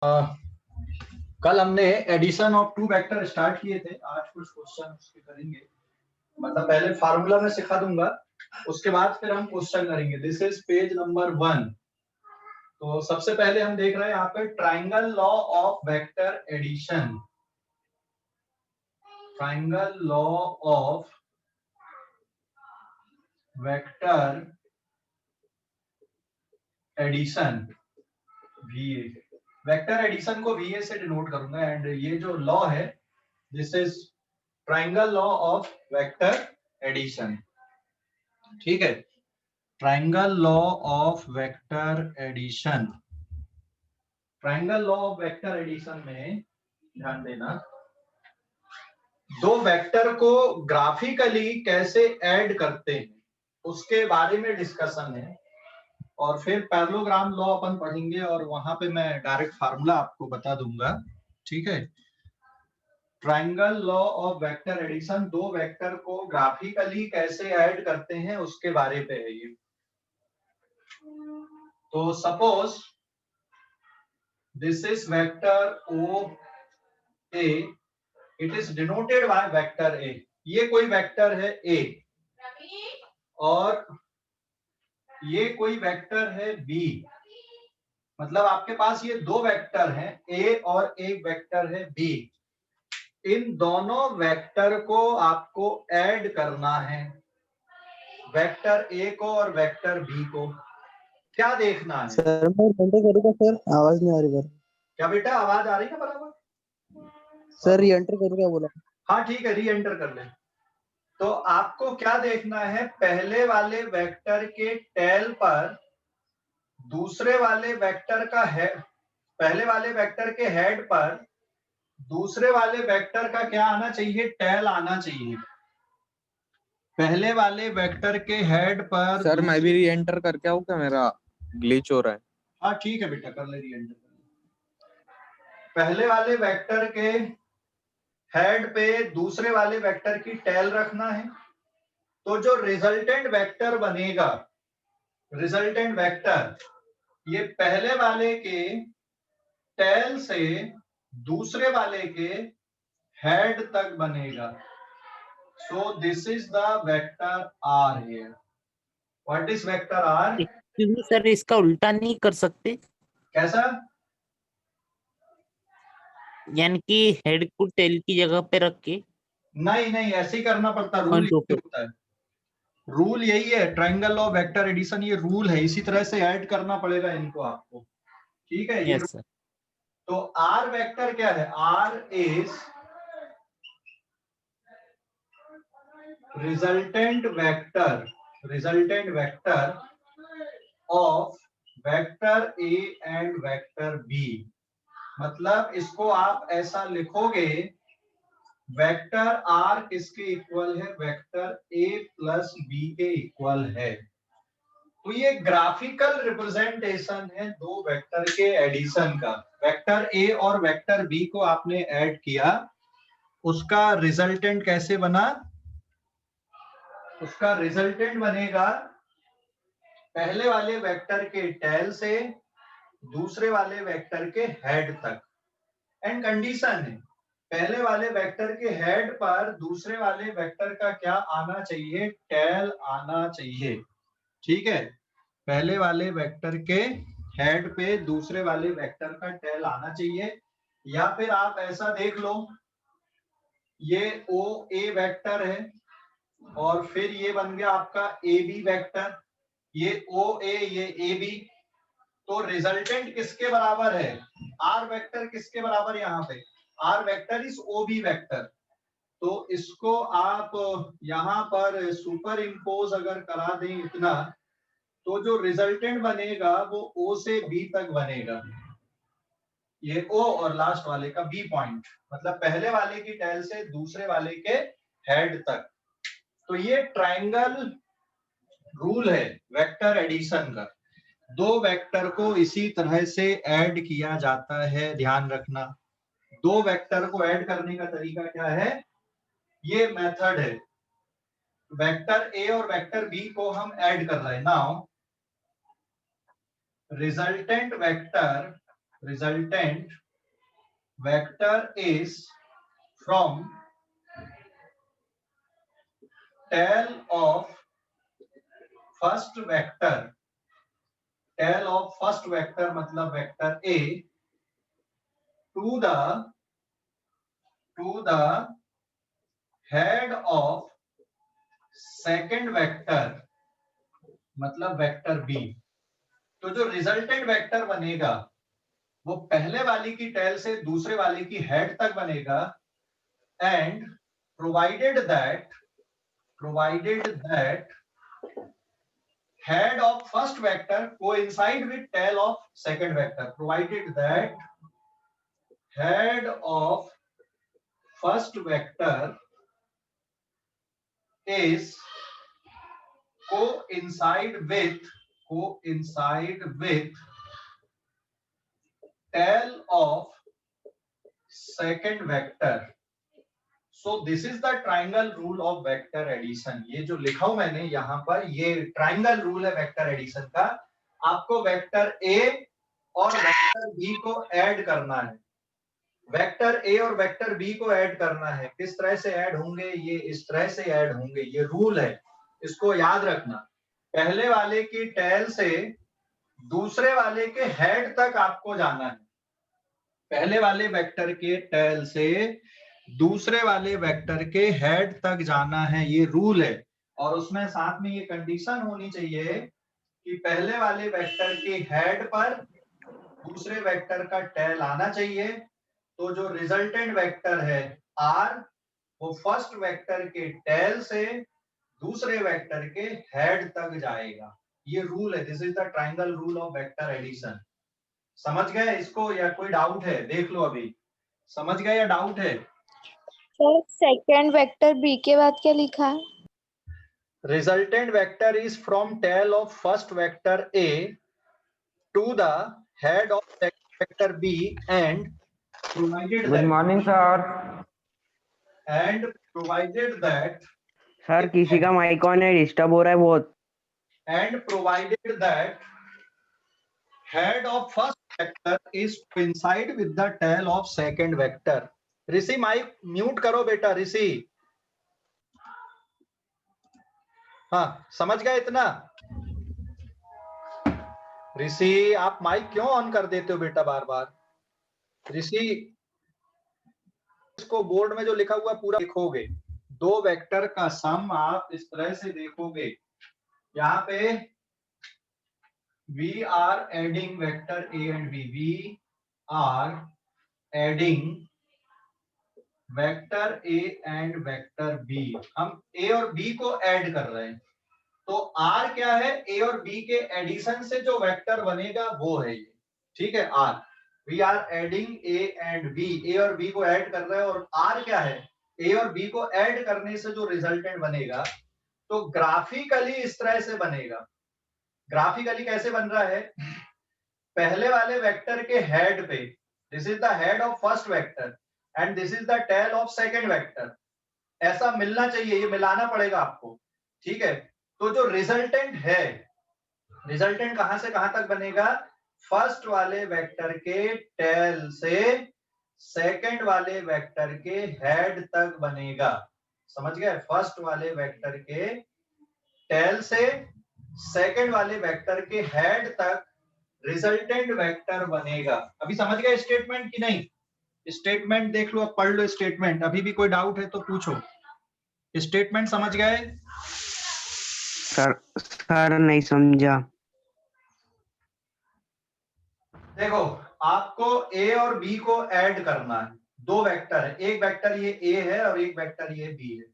कल हमने addition of two vector start किए थे। आज कुछ क्वेश्चन उसके करेंगे। मतलब पहले फार्मूला में सिखा दूंगा, उसके बाद फिर हम क्वेश्चन करेंगे। This is page number 1। तो सबसे पहले हम देख रहे हैं यहाँ पे triangle law of vector addition. Triangle law of vector addition, VA। Vector addition को VA से डिनोट करूंगा एंड ये जो लॉ है this is triangle law of vector addition. ठीक है, triangle law of vector addition. Triangle law of vector addition में ध्यान देना, दो वेक्टर को ग्राफिकली कैसे ऐड करते हैं उसके बारे में डिस्कशन है। और फिर पैरेललोग्राम लॉ अपन पढ़ेंगे और वहां पे मैं डायरेक्ट फार्मूला आपको बता दूंगा। ठीक है, triangle law of vector addition, दो वेक्टर को ग्राफिकली कैसे ऐड करते हैं उसके बारे पे है ये। तो suppose this is vector OA, it is denoted by vector A। ये कोई वेक्टर है A और ये कोई वेक्टर है B। मतलब आपके पास ये दो वेक्टर हैं A और एक वेक्टर है B। इन दोनों वेक्टर को आपको ऐड करना है, वेक्टर A को और वेक्टर B को। क्या देखना है सर? मैं घंटे करूँगा सर, आवाज नहीं आ रही सर। क्या बेटा, आवाज आ रही है बराबर? सर री एंटर करूँ क्या बोला? हाँ ठीक है, री एंटर कर ले। तो आपको क्या देखना है, पहले वाले वेक्टर के टेल पर दूसरे वाले वेक्टर का हेड, पहले वाले वेक्टर के हेड पर दूसरे वाले वेक्टर का क्या आना चाहिए, टेल आना चाहिए। पहले वाले वेक्टर के हेड पर सर मैं भी री एंटर करके आऊँ क्या? मेरा ग्लिच हो रहा है। हाँ ठीक है बेटा, कर ले री एंटर। पहले वाले वेक्टर के हेड पे दूसरे वाले वेक्टर की टेल रखना है। तो जो रिजल्टेंट वेक्टर बनेगा, रिजल्टेंट वेक्टर ये पहले वाले के टेल से दूसरे वाले के हेड तक बनेगा। So this is the vector R here. What is vector R? Actually sir इसका उल्टा नहीं कर सकते? कैसा? यानी कि हेड को टेल की जगह पे रख के? नहीं नहीं, ऐसे ही करना पड़ता, रूल यही होता है। रूल यही है, ट्राइंगल ऑफ वेक्टर एडिशन ये रूल है, इसी तरह से ऐड करना पड़ेगा इनको आपको। ठीक है, ये यस सर। तो R वेक्टर क्या है? R is resultant vector of vector A and vector B। मतलब इसको आप ऐसा लिखोगे, वेक्टर R किसके इक्वल है? वेक्टर A प्लस B के इक्वल है। तो ये ग्राफिकल रिप्रेजेंटेशन है दो वेक्टर के एडिशन का। वेक्टर A और वेक्टर B को आपने ऐड किया, उसका रिजल्टेंट कैसे बना? उसका रिजल्टेंट बनेगा पहले वाले वेक्टर के टेल से दूसरे वाले वेक्टर के हेड तक। एंड कंडीशन है, पहले वाले वेक्टर के हेड पर दूसरे वाले वेक्टर का क्या आना चाहिए? टेल आना चाहिए। ठीक है, पहले वाले वेक्टर के हेड पे दूसरे वाले वेक्टर का टेल आना चाहिए। या फिर आप ऐसा देख लो, ये OA वेक्टर है और फिर ये बन गया आपका AB वेक्टर, ये OA ये AB। तो रिजल्टेंट किसके बराबर है? R वेक्टर किसके बराबर? यहाँ पे R vector is OB vector. तो इसको आप यहाँ पर सुपर इम्पोज अगर करा दें इतना, तो जो रिजल्टेंट बनेगा वो O से B तक बनेगा। ये O और लास्ट वाले का B पॉइंट, मतलब पहले वाले की टेल से दूसरे वाले के हेड तक। तो ये ट्राइंगल रूल है वेक्टर एडिशन का। दो वेक्टर को इसी तरह से ऐड किया जाता है, ध्यान रखना। दो वेक्टर को ऐड करने का तरीका क्या है? ये मेथड है। वेक्टर A और वेक्टर B को हम ऐड कर रहे हैं। Now resultant vector resultant vector is from tail of first vector, tail of first vector मतलब vector A to the head of second vector मतलब वेक्टर बी। तो जो रिजल्टेंट वेक्टर बनेगा वो पहले वाली की टेल से दूसरे वाले की हेड तक बनेगा, and provided that head of first vector coincide with tail of second vector, provided that head of first vector is coincide with tail of second vector. So this is the triangle rule of vector addition. ये जो लिखा हूं मैंने यहाँ पर, ये triangle rule है vector addition का। आपको वेक्टर ए और वेक्टर बी को ऐड करना है, वेक्टर ए और वेक्टर बी को ऐड करना है। किस तरह से ऐड होंगे? ये इस तरह से ऐड होंगे, ये रूल है, इसको याद रखना। पहले वाले की टेल से दूसरे वाले के हेड तक आपको जाना है, पहले वाले वेक्टर के टेल से दूसरे वाले वेक्टर के हेड तक जाना है, ये रूल है। और उसमें साथ में ये कंडीशन होनी चाहिए कि पहले वाले वेक्टर के हेड पर दूसरे वेक्टर का टेल आना चाहिए। तो जो रिजल्टेंट वेक्टर है आर, वो फर्स्ट वेक्टर के टेल से दूसरे वेक्टर के हेड तक जाएगा, ये रूल है। This is the triangle rule of vector addition. समझ गए इसको या कोई डाउट है? देख लो अभी, समझ गए या डाउट है? सर सेकंड वेक्टर बी के बाद क्या लिखा है? Resultant vector is from tail of first vector A to the head of second vector B and provided good morning sir. Sir किसी का माइक ऑन है, डिस्टर्ब हो रहा है बहुत। and provided that head of first vector is coincide with the tail of second vector। Rishi mic mute करो बेटा, ऋषि। हाँ समझ गए इतना? ऋषि आप माइक क्यों ऑन कर देते हो बेटा बार बार? ऋषि इसको बोर्ड में जो लिखा हुआ पूरा देखोगे, दो वेक्टर का सम आप इस तरह से देखोगे, यहाँ पे we are adding vector A and B, we are adding vector A and vector B, हम A और B को ऐड कर रहे हैं। तो R क्या है? A और B के एडिशन से जो वेक्टर बनेगा वो है ये, ठीक है। R, we are adding A and B, A और B को ऐड कर रहे हैं। और R क्या है? A और B को ऐड करने से जो रिजल्टेंट बनेगा, तो ग्राफिकली इस तरह से बनेगा। ग्राफिकली कैसे बन रहा है? पहले वाले वेक्टर के हेड पे, this is the head of first vector and this is the tail of second vector, ऐसा मिलना चाहिए, ये मिलाना पड़ेगा आपको, ठीक है। तो जो रिजल्टेंट है, रिजल्टेंट कहां से कहां तक बनेगा? फर्स्ट वाले वेक्टर के टेल से सेकंड वाले वेक्टर के हेड तक बनेगा। समझ गए? फर्स्ट वाले वेक्टर के टेल से सेकंड वाले वेक्टर के हेड तक रिजल्टेंट वेक्टर बनेगा। अभी समझ गए स्टेटमेंट की नहीं? स्टेटमेंट देख लो, अब पढ़ लो स्टेटमेंट। अभी भी कोई डाउट है तो पूछो। स्टेटमेंट समझ गए? सर नहीं समझा। देखो, आपको A और B को ऐड करना है, दो वेक्टर है, एक वेक्टर ये A है और एक वेक्टर ये B है।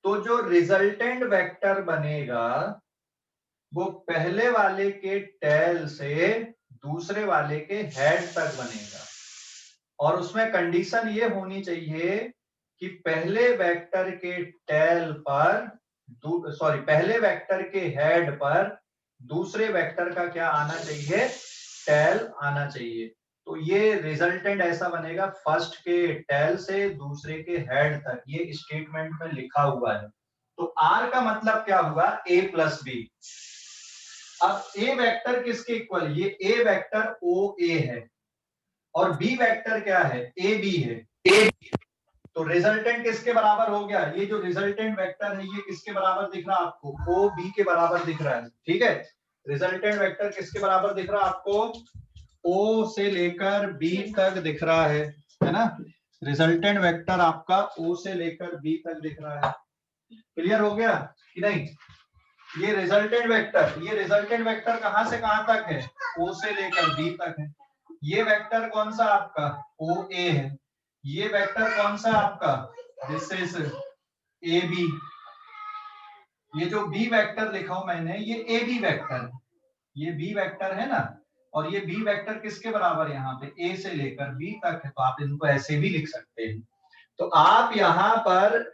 तो जो रिजल्टेंट वेक्टर बनेगा वो पहले वाले के टेल से दूसरे वाले के हेड तक बनेगा। और उसमें कंडीशन ये होनी चाहिए कि पहले वेक्टर के टेल पर, पहले वेक्टर के हेड पर दूसरे वेक्टर का क्या आना चाहिए? टेल आना चाहिए। तो ये रिजल्टेंट ऐसा बनेगा, फर्स्ट के टेल से दूसरे के हेड तक, ये स्टेटमेंट में लिखा हुआ है। तो R का मतलब क्या हुआ? A plus B। अब A वेक्टर किसके इक्वल? ये A वेक्टर OA है, और बी वेक्टर क्या है, ए बी है। तो रिजल्टेंट किसके बराबर हो गया, ये जो रिजल्टेंट वेक्टर है ये किसके बराबर दिख रहा है आपको, ओ बी के बराबर दिख रहा है। ठीक है, रिजल्टेंट वेक्टर किसके बराबर दिख रहा है आपको, ओ से लेकर बी तक दिख रहा है ना। रिजल्टेंट वेक्टर आपका ओ से लेकर बी तक दिख रहा है। क्लियर हो गया कि नहीं। ये रिजल्टेंट वेक्टर कहां से कहां तक है, ओ से लेकर बी तक है। ये वेक्टर कौन सा आपका, ओ ए है। ये वेक्टर कौन सा आपका, दिस इज ए बी। ये जो बी वेक्टर लिखा हूं मैंने ये ए बी वेक्टर है, ये बी वेक्टर है ना। और ये बी वेक्टर किसके बराबर है, यहाँ पे ए से लेकर बी तक है, तो आप इनको ऐसे भी लिख सकते हैं। तो आप यहाँ पर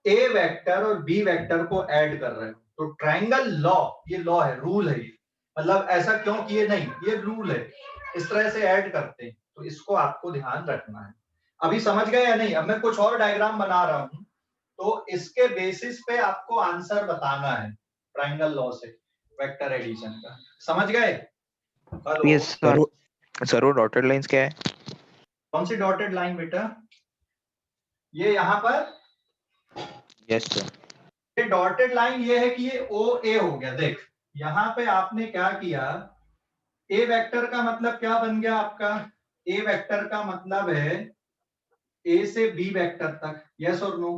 ए वेक्टर और बी वेक्टर को ऐड कर रहे हो, तो ट्रायंगल लॉ, ये लॉ है, रूल है ये, मतलब ऐसा क्यों किए, नहीं ये रूल है, इस तरह से ऐड करते हैं। तो इसको आपको ध्यान रखना है। अभी समझ गए या नहीं। अब मैं कुछ और डायग्राम बना रहा हूं, तो इसके बेसिस पे आपको आंसर बताना है ट्रायंगल लॉ से वेक्टर एडिशन का। समझ गए। Hello yes sir. सर वो डॉटेड लाइंस क्या है? कौन सी डॉटेड लाइन बेटा, ये यहाँ पर। Yes sir. ये डॉटेड लाइन ये है कि ये ओ ए हो गया। देख यहाँ पे आपने क्या किया, ए वेक्टर का मतलब क्या बन गया आपका, ए वेक्टर का मतलब है ए से बी वेक्टर तक, यस और नो।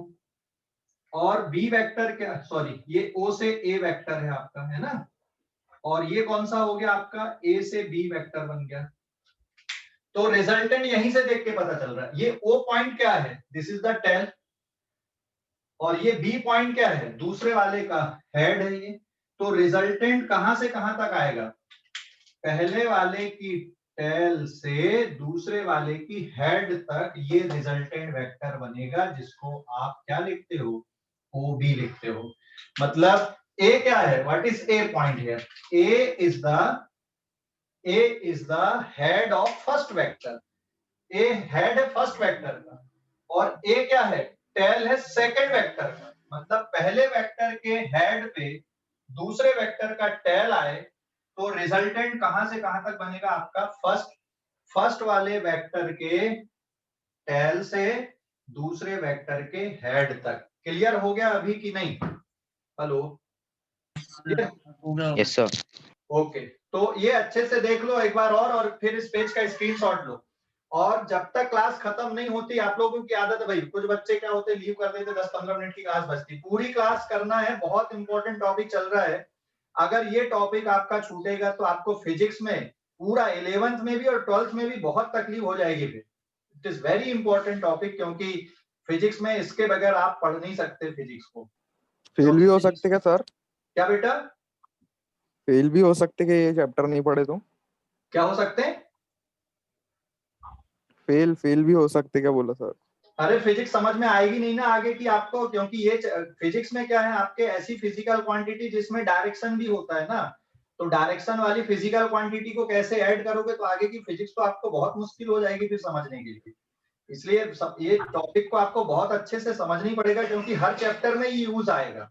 और बी वेक्टर क्या, सॉरी ये ओ से ए वेक्टर है आपका, है ना। और ये कौन सा हो गया आपका, ए से बी वेक्टर बन गया। तो रिजल्टेंट यहीं से देख के पता चल रहा है। ये ओ पॉइंट क्या है, दिस इज द टेल, और ये बी पॉइंट क्या है, दूसरे वाले का हेड है ये। तो रिजल्टेंट कहां से कहां तक आएगा, पहले वाले की टेल से दूसरे वाले की हेड तक, ये रिजल्टेंट वेक्टर बनेगा, जिसको आप क्या लिखते हो, ओ बी लिखते हो। मतलब ए क्या है, what is A point here, A is the head of first vector. A head है फर्स्ट वेक्टर का, और ए क्या है, टेल है सेकंड वेक्टर का। मतलब पहले वेक्टर के हेड पे दूसरे वेक्टर का टेल आए, तो रिजल्टेंट कहां से कहां तक बनेगा आपका, फर्स्ट वाले वेक्टर के टेल से दूसरे वेक्टर के हेड तक। क्लियर हो गया अभी कि नहीं। Hello, yes sir. ओके, तो ये अच्छे से देख लो एक बार और फिर इस पेज का स्क्रीनशॉट लो। और जब तक क्लास खत्म नहीं होती, आप लोगों की आदत है भाई, कुछ बच्चे क्या होते लीव कर देते, 10-15 मिनट की क्लास बचती, पूरी क्लास करना है, बहुत इंपॉर्टेंट टॉपिक चल रहा है। अगर ये टॉपिक आपका छूटेगा तो आपको फिजिक्स में पूरा 11th में भी और 12th में भी बहुत तकलीफ हो जाएगी। फिर it is very important topic, क्योंकि फिजिक्स में इसके बगैर आप पढ़ नहीं सकते फिजिक्स को। फेल भी हो सकते क्या सर? क्या बेटा, फेल भी हो सकते कि ये चैप्टर नहीं पढ़े तो? क्या हो सकते हैं, फेल भी हो सकते क्या बोला सर? अरे फिजिक्स समझ में आएगी नहीं ना आगे की आपको, क्योंकि ये फिजिक्स में क्या है, आपके ऐसी फिजिकल क्वांटिटी जिसमें डायरेक्शन भी होता है ना। तो डायरेक्शन वाली फिजिकल क्वांटिटी को कैसे ऐड करोगे, तो आगे की फिजिक्स तो आपको बहुत मुश्किल हो जाएगी फिर समझने के लिए। इसलिए ये टॉपिक को आपको बहुत अच्छे से समझनी पड़ेगा, क्योंकि हर चैप्टर में ये यूज आएगा।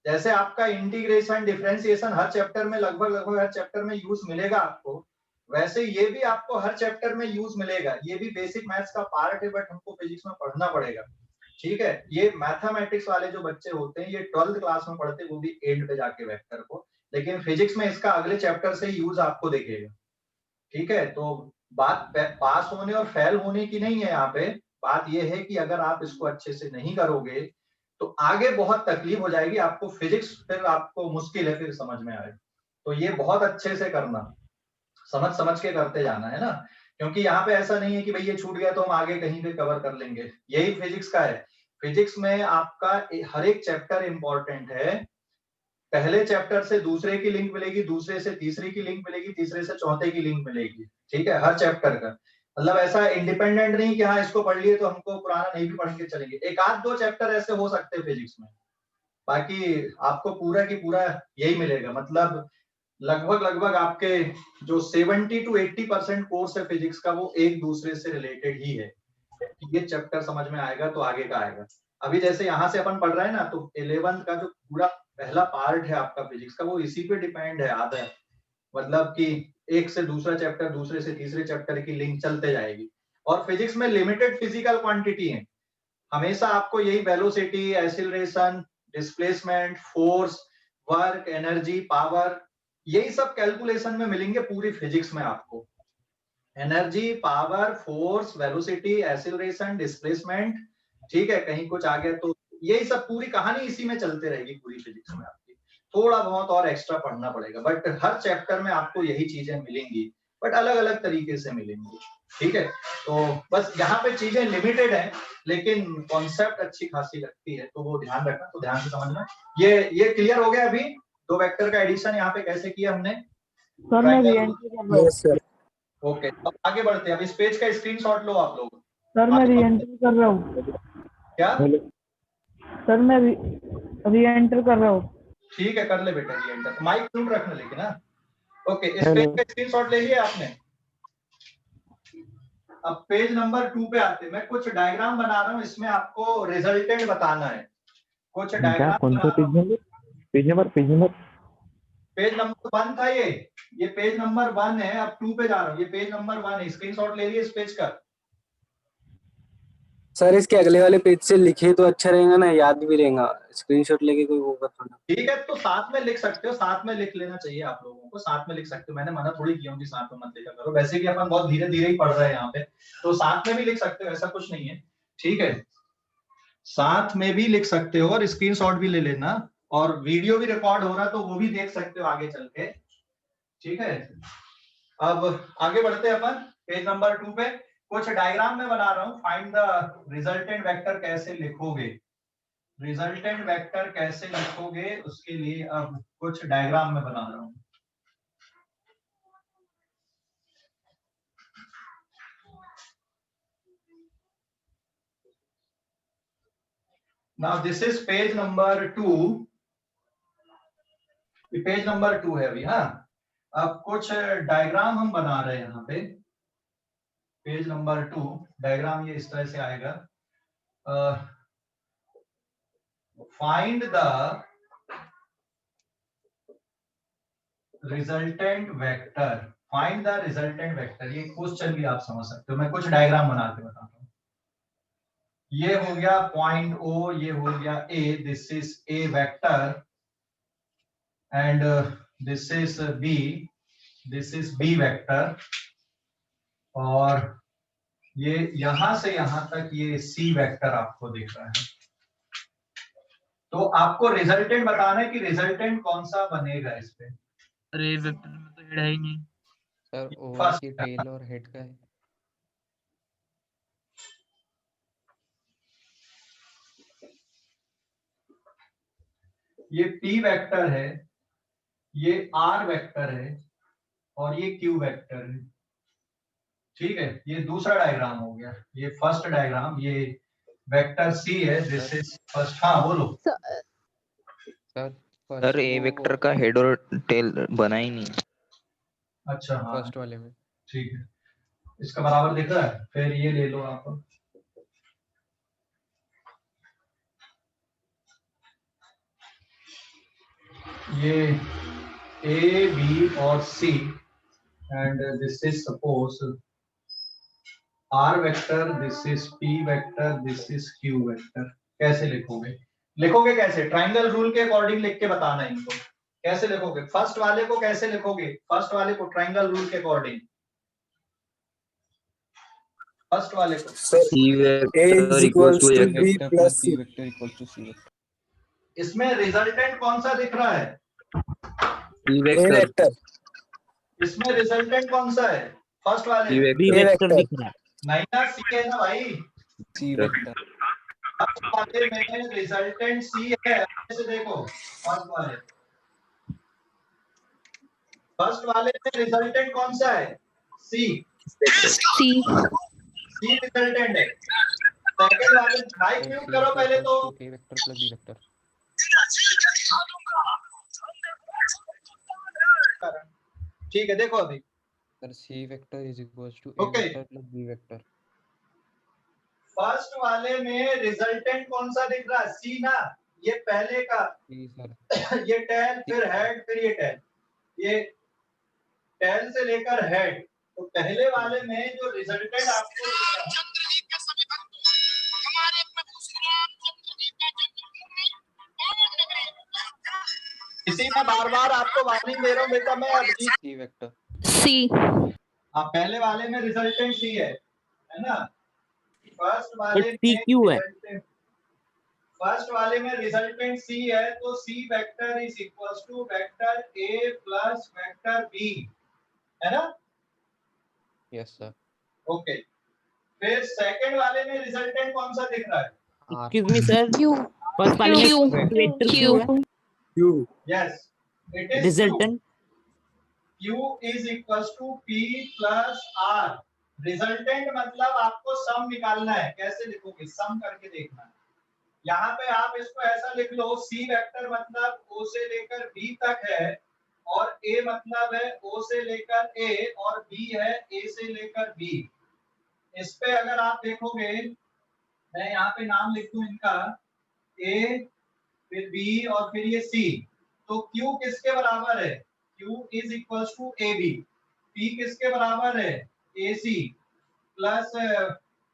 जैसे आपका इंटीग्रेशन डिफरेंशिएशन हर चैप्टर में लगभग हर चैप्टर में यूज मिलेगा आपको, वैसे ये भी आपको हर चैप्टर में यूज मिलेगा। ये भी बेसिक मैथ्स का पार्ट है, बट हमको फिजिक्स में पढ़ना पड़ेगा। ठीक है, ये मैथमेटिक्स वाले जो बच्चे होते हैं ये 12th क्लास में पढ़ते हैं, वो भी एंड पे जाके वेक्टर को, लेकिन फिजिक्स में इसका अगले चैप्टर से यूज आपको दिखेगा। ठीक है, तो बात पास होने और फेल होने की नहीं है यहाँ पे, बात ये है कि अगर आप इसको अच्छे से नहीं करोगे तो आगे बहुत तकलीफ हो जाएगी आपको। फिजिक्स फिर आपको मुश्किल है फिर समझ में आए, तो ये बहुत अच्छे से करना, समझ के करते जाना है ना। क्योंकि यहाँ पे ऐसा नहीं है कि भाई ये छूट गया तो हम आगे कहीं पे कवर कर लेंगे, यही फिजिक्स का है। फिजिक्स में आपका हर एक चैप्टर इंपॉर्टेंट है। पहले चैप्टर से दूसरे की लिंक मिलेगी, दूसरे से तीसरे की लिंक मिलेगी, तीसरे से चौथे की लिंक मिलेगी। ठीक है, हर चैप्टर का मतलब ऐसा इंडिपेंडेंट नहीं कि हाँ इसको पढ़ लिए तो हमको पुराना नहीं भी पढ़ के चलेंगे। एक आध दो चैप्टर ऐसे हो सकते हैं फिजिक्स में, बाकी आपको पूरा की पूरा यही मिलेगा। मतलब लगभग आपके जो 70 to 80% कोर्स है फिजिक्स का, वो एक दूसरे से रिलेटेड ही है। ये चैप्टर समझ में आएगा तो आगे का आएगा। अभी जैसे यहाँ से अपन पढ़ रहे हैं ना, तो 11th का जो पूरा पहला पार्ट है आपका फिजिक्स का, वो इसी पे डिपेंड है आधा। मतलब कि एक से दूसरा चैप्टर, दूसरे से तीसरे चैप्टर की लिंक चलते जाएगी। और फिजिक्स में लिमिटेड फिजिकल क्वांटिटी है, हमेशा आपको यही velocity, acceleration, displacement, force, work, energy, power, यही सब कैलकुलेशन में मिलेंगे पूरी फिजिक्स में आपको। Energy, power, force, velocity, acceleration, displacement, ठीक है, कहीं कुछ आ गया तो यही सब पूरी कहानी इसी में चलते रहेगी पूरी फिजिक्स में आपकी। थोड़ा बहुत और एक्स्ट्रा पढ़ना पड़ेगा, बट हर चैप्टर में आपको यही चीजें मिलेंगी, बट अलग अलग तरीके से मिलेंगी, ठीक है। तो बस यहाँ पे चीजें लिमिटेड है, लेकिन कॉन्सेप्ट अच्छी खासी लगती है, तो वो ध्यान रखना, तो ध्यान से समझना। ये क्लियर हो गया अभी, दो वेक्टर का एडिशन यहाँ पे कैसे किया हमने? सर मैं रीएंट्री कर रहा हूँ। सर ओके, अब आगे बढ़ते हैं। अब इस पेज का स्क्रीनशॉट लो आप लोग। सर मैं रीएंट्री कर रहा हूँ। क्या? सर मैं रीएंटर कर रहा हूँ। ठीक है, कर ले बेटा ये एंटर, माइक म्यूट रखना लेकिन। हाँ, ओके, इस पेज का स्क्रीनशॉट ले लिया आपने। अब पेज नंबर 2 पे आते हैं। मैं कुछ डायग्राम बना रहा हूँ, इसमें आपको रिजल्टेंट बताना है। कुछ डायग्राम कौन सा पेज नंबर? पेज नंबर 1 था ये पेज नंबर 1 है। अब 2 पे जा रहा हूँ, ये पेज नंबर 1 है। स्क्रीनशॉट ले लिए इस पेज का? सर इसके अगले वाले पेज से लिखे तो अच्छा रहेगा ना, याद भी रहेगा। स्क्रीनशॉट लेके कोई वो कर थोड़ा। ठीक है, तो साथ में लिख सकते हो, साथ में लिख लेना चाहिए आप लोगों को, साथ में लिख सकते हो। मैंने मना थोड़ी किया हूँ कि साथ में मत लिखा करो, वैसे भी अपन बहुत धीरे धीरे ही पढ़ रहे हैं यहाँ पे, तो साथ में भी लिख सकते हो, ऐसा कुछ नहीं है, ठीक है। साथ में भी लिख सकते हो और स्क्रीनशॉट भी ले लेना, और वीडियो भी रिकॉर्ड हो रहा है तो वो भी देख सकते हो आगे चल के, ठीक है। अब आगे बढ़ते हैं अपन पेज नंबर 2 पे। कुछ डायग्राम में बना रहा हूँ। फाइंड द रिजल्टेंट वेक्टर कैसे लिखोगे, रिजल्टेंट वेक्टर कैसे लिखोगे, उसके लिए अब कुछ डायग्राम में बना रहा हूं। Now this is page number 2, page number 2 है अभी। हाँ, अब कुछ डायग्राम हम बना रहे हैं यहाँ पे। पेज नंबर 2 डायग्राम ये इस तरह से आएगा। Find the resultant vector, find the resultant vector, ये क्वेश्चन भी आप समझ सकते हो। मैं कुछ डायग्राम बना के बताता हूँ। ये हो गया पॉइंट ओ, ये हो गया A, this is A vector, and this is B, this is B vector, और ये यहां से यहां तक ये सी वेक्टर आपको दिख रहा है। तो आपको रिजल्टेंट बताना है कि रिजल्टेंट कौन सा बनेगा इस पे। अरे वेक्टर में तो हेड है ही नहीं सर ओवर की टेल और हेड का है। ये P वेक्टर है, ये R वेक्टर है, और ये Q वेक्टर है, ठीक है। ये दूसरा डायग्राम हो गया। ये फर्स्ट डायग्राम, ये वेक्टर C है, दिस इज फर्स्ट। हाँ बोलो सर ए वेक्टर का हेड और टेल बना ही नहीं। अच्छा, हाँ फर्स्ट वाले में ठीक है, इसका बराबर दिख रहा है। फिर ये ले लो आप, ये A, B और C, and this is suppose R vector, this is P vector, this is Q vector। कैसे लिखोगे? लिखोगे कैसे? ट्राइंगल रूल के अकॉर्डिंग लिख के बताना इनको। कैसे लिखोगे? फर्स्ट वाले को कैसे लिखोगे? फर्स्ट वाले को ट्राइंगल रूल के अकॉर्डिंग, फर्स्ट वाले को C vector equals to A vector plus B vector equals to C vector. इसमें रिजल्टेंट कौन सा दिख रहा है? सी वेक्टर। इसमें रिजल्टेंट कौन सा है? फर्स्ट वाले में बी वेक्टर दिख रहा है। नहीं ना, सी है ना भाई। C vector. फर्स्ट वाले में रिजल्टेंट सी है, ऐसे देखो। फर्स्ट वाले में रिजल्टेंट कौन सा है? सी। सी रिजल्टेंट है। सेकंड वाले माइक म्यूट करो पहले तो। A vector plus B vector. ठीक है, देखो अभी sir C vector is equals to A Okay. Vector plus B vector. First वाले में रिजल्टेंट कौन सा दिख रहा है? सी ना, ये पहले का। सी सर। ये टेल, फिर हेड, फिर ये टेल, ये टेल से लेकर हेड, तो पहले वाले में जो रिजल्टेंट आपको इसी में बार बार आपको वार्निंग दे रहा हूँ बेटा मैं अभी। C vector. C. हाँ, पहले वाले में रिजल्टेंट सी है ना? फर्स्ट वाले But P क्यों है? फर्स्ट वाले में रिजल्टेंट सी है, तो C vector is equals to vector A plus vector B, है ना? Yes sir. ओके, फिर सेकंड वाले में रिजल्टेंट कौन सा दिख रहा है? R. Excuse me, sir. Q. First वाले में Q. वेक्टर क्यों है? Q. Yes, it is resultant Q is equals to P plus R. Resultant मतलब आपको सम निकालना है, कैसे लिखोगे? सम करके देखना है। यहाँ पे आप इसको ऐसा लिख लो, C वेक्टर मतलब O से लेकर B तक है, और A मतलब है O से लेकर A, और B है A से लेकर B। इस पे अगर आप देखोगे, मैं यहाँ पे नाम लिख दूं इनका, A फिर B और फिर ये C, तो Q किसके बराबर है? Q is equals to AB। P किसके बराबर है? AC प्लस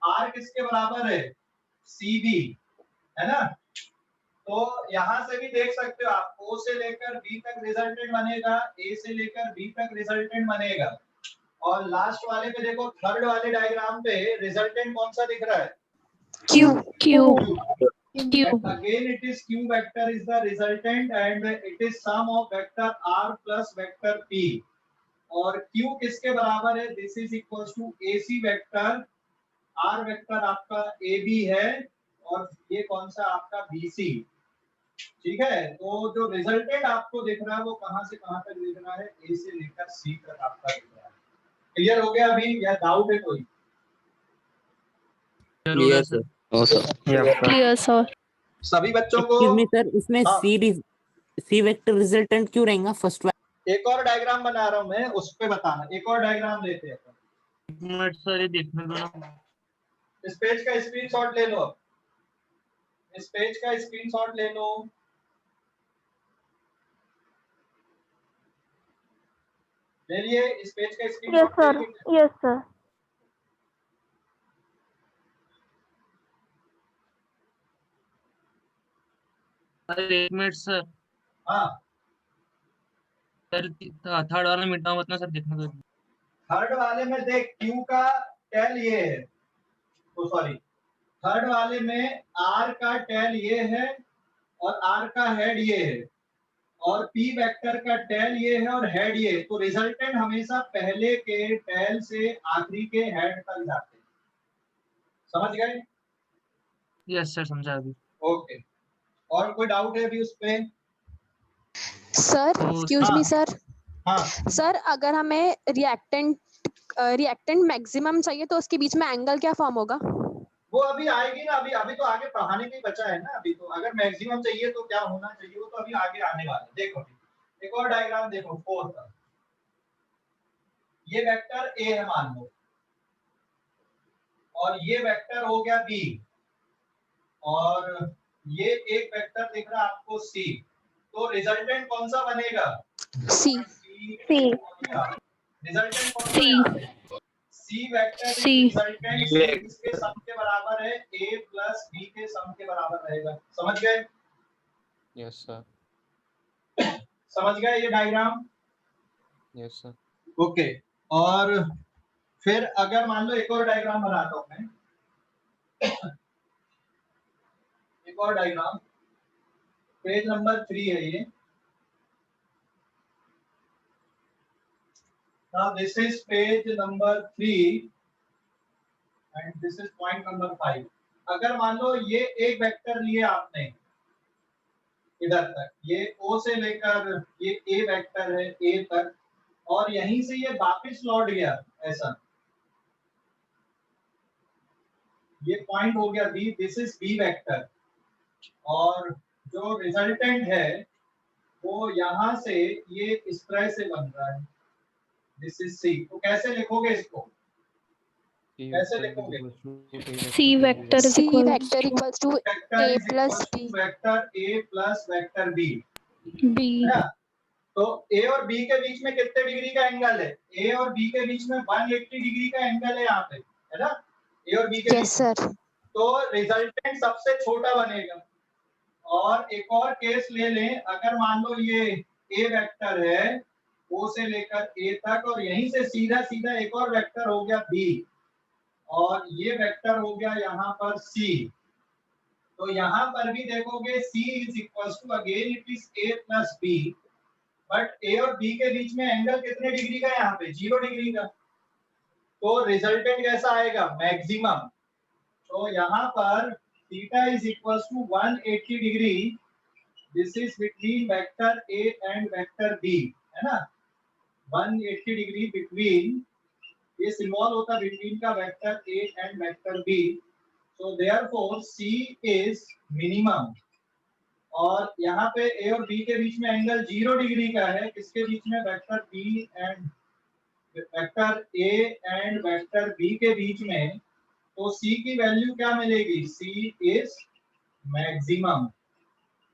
R किसके बराबर है? CB, है ना? तो यहाँ से भी देख सकते हो आप, O से लेकर B तक रिजल्टेंट बनेगा, A से लेकर B तक रिजल्टेंट बनेगा, और लास्ट वाले पे देखो, थर्ड वाले डायग्राम पे रिजल्टेंट कौन सा दिख रहा है? Q. Q. Again it is Q vector is the resultant and it is sum of vector R plus vector P, और Q किसके बराबर है? This is equals to AC vector, R vector आपका AB है, और ये कौन सा आपका BC, ठीक है? तो जो रिजल्टेंट आपको दिख रहा है वो कहां से कहां तक दिख रहा है? A से लेकर C तक आपका दिख रहा है। क्लियर हो गया अभी, या डाउट है कोई? Clear sir. Clear, sir. सभी बच्चों को एक्सक्यूज मी सर, इसमें हाँ। सी वेक्टर रिजल्टेंट क्यों रहेगा फर्स्ट वाला? एक और डायग्राम बना रहा हूं मैं, उस पे बताना। एक और डायग्राम लेते हैं अपन। मिनट सर, ये देखने दो ना। इस पेज का स्क्रीनशॉट ले लो, इस पेज का स्क्रीनशॉट ले लो। ले लिए इस पेज का Yes, screenshot? sir. Yes, sir. Sir एक मिनट सर, हाँ, सर थर्ड वाला मिटा मत ना सर, देखने दो। थर्ड वाले में देख, Q का टेल ये है, तो सॉरी, थर्ड वाले में R का टेल ये है और R का हेड ये है, और P वेक्टर का टेल ये है और हेड ये है, तो रिजल्टेंट हमेशा पहले के टेल से आखिरी के हेड तक जाते हैं। समझ गए? यस सर, समझा अभी। ओके, और कोई डाउट है अभी उस पे? Sir, excuse me, sir. हाँ, सर, अगर हमें रिएक्टेंट मैक्सिमम चाहिए तो उसके बीच में एंगल क्या फॉर्म होगा? वो अभी आएगी ना, अभी तो आगे पढ़ाने के ही बचा है ना। अभी तो अगर मैक्सिमम चाहिए तो क्या होना चाहिए, वो तो अभी आगे आने वाला है। देखो एक और डायग्राम देखो, फोर्थ, ये वेक्टर A है मान लो, और ये वेक्टर हो गया B, और ये एक वेक्टर दिख रहा है आपको C, तो रिजल्टेंट कौन सा बनेगा? C. रिजल्टेंट कौन C. सा? C vector C. रिजल्टेंट इसके सम के बराबर है, A प्लस B के सम के बराबर रहेगा। समझ गए? Yes sir. समझ गए ये डायग्राम? Yes sir. ओके, और फिर अगर मान लो एक और डायग्राम बनाता हूं मैं, एक और डायग्राम, पेज नंबर 3 है ये। Now this is page number 3 and this is point number 5. अगर मान लो ये एक वेक्टर लिए आपने इधर तक, ये O से लेकर ये A वेक्टर है A तक, और यहीं से ये वापस लौट गया ऐसा, ये पॉइंट हो गया B, this is B vector, और जो रिजल्टेंट है वो यहाँ से ये इस तरह से बन रहा है, दिस इज C। तो कैसे लिखोगे इसको? कैसे लिखोगे? C vector is equals to A plus B. Vector A plus vector B, B. है ना? तो ए और बी के बीच में कितने डिग्री का एंगल है? ए और बी के बीच में 180 डिग्री का एंगल है यहाँ पे, है ना, ए और बी के बीच यस सर। तो रिजल्टेंट सबसे छोटा बनेगा। और एक और केस ले लें, अगर मान लो ये ए वेक्टर है ओ से लेकर ए तक, और यहीं से सीधा सीधा एक और वेक्टर हो गया बी, और ये वेक्टर हो गया यहाँ पर सी। तो यहाँ पर भी देखोगे C is equal to again it is A plus B, but A और B के बीच में एंगल कितने डिग्री का है यहाँ पे? 0 डिग्री का। तो रिजल्टेंट कैसा आएगा? मैक्सिमम। तो यहाँ पर theta is equal to 180 degree, this is between vector A and vector B, है ना, 180 डिग्री बिटवीन, ये सिंबल होता है बिटवीन का vector A and vector B। So therefore C is minimum। और यहाँ पे A और B के बीच में एंगल 0 डिग्री का है, किसके बीच में? Vector B and vector A and vector B के बीच में। तो C की वैल्यू क्या मिलेगी? C is maximum.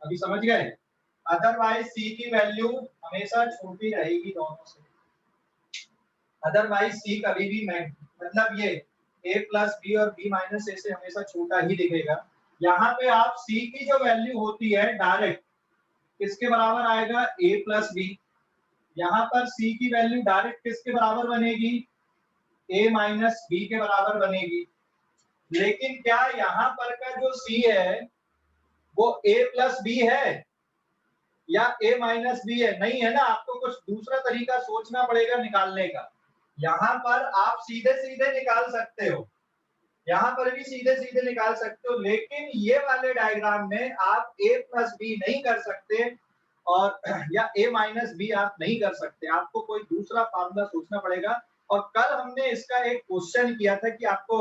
अभी समझ गए? अदरवाइज C की वैल्यू हमेशा छोटी रहेगी दोनों से, अदरवाइज C कभी भी मतलब ये A प्लस बी और B माइनस ए से हमेशा छोटा ही दिखेगा। यहाँ पे आप C की जो वैल्यू होती है डायरेक्ट किसके बराबर आएगा? A plus B. यहाँ पर C की वैल्यू डायरेक्ट किसके बराबर बनेगी? A माइनस बी के बराबर बनेगी। लेकिन क्या यहाँ पर का जो C है वो A प्लस बी है या A माइनस बी है? नहीं है ना, आपको कुछ दूसरा तरीका सोचना पड़ेगा निकालने का। यहाँ पर आप सीधे सीधे निकाल सकते हो, यहाँ पर भी सीधे सीधे निकाल सकते हो, लेकिन ये वाले डायग्राम में आप A प्लस बी नहीं कर सकते और या A माइनस बी आप नहीं कर सकते, आपको कोई दूसरा फार्मूला सोचना पड़ेगा। और कल हमने इसका एक क्वेश्चन किया था कि आपको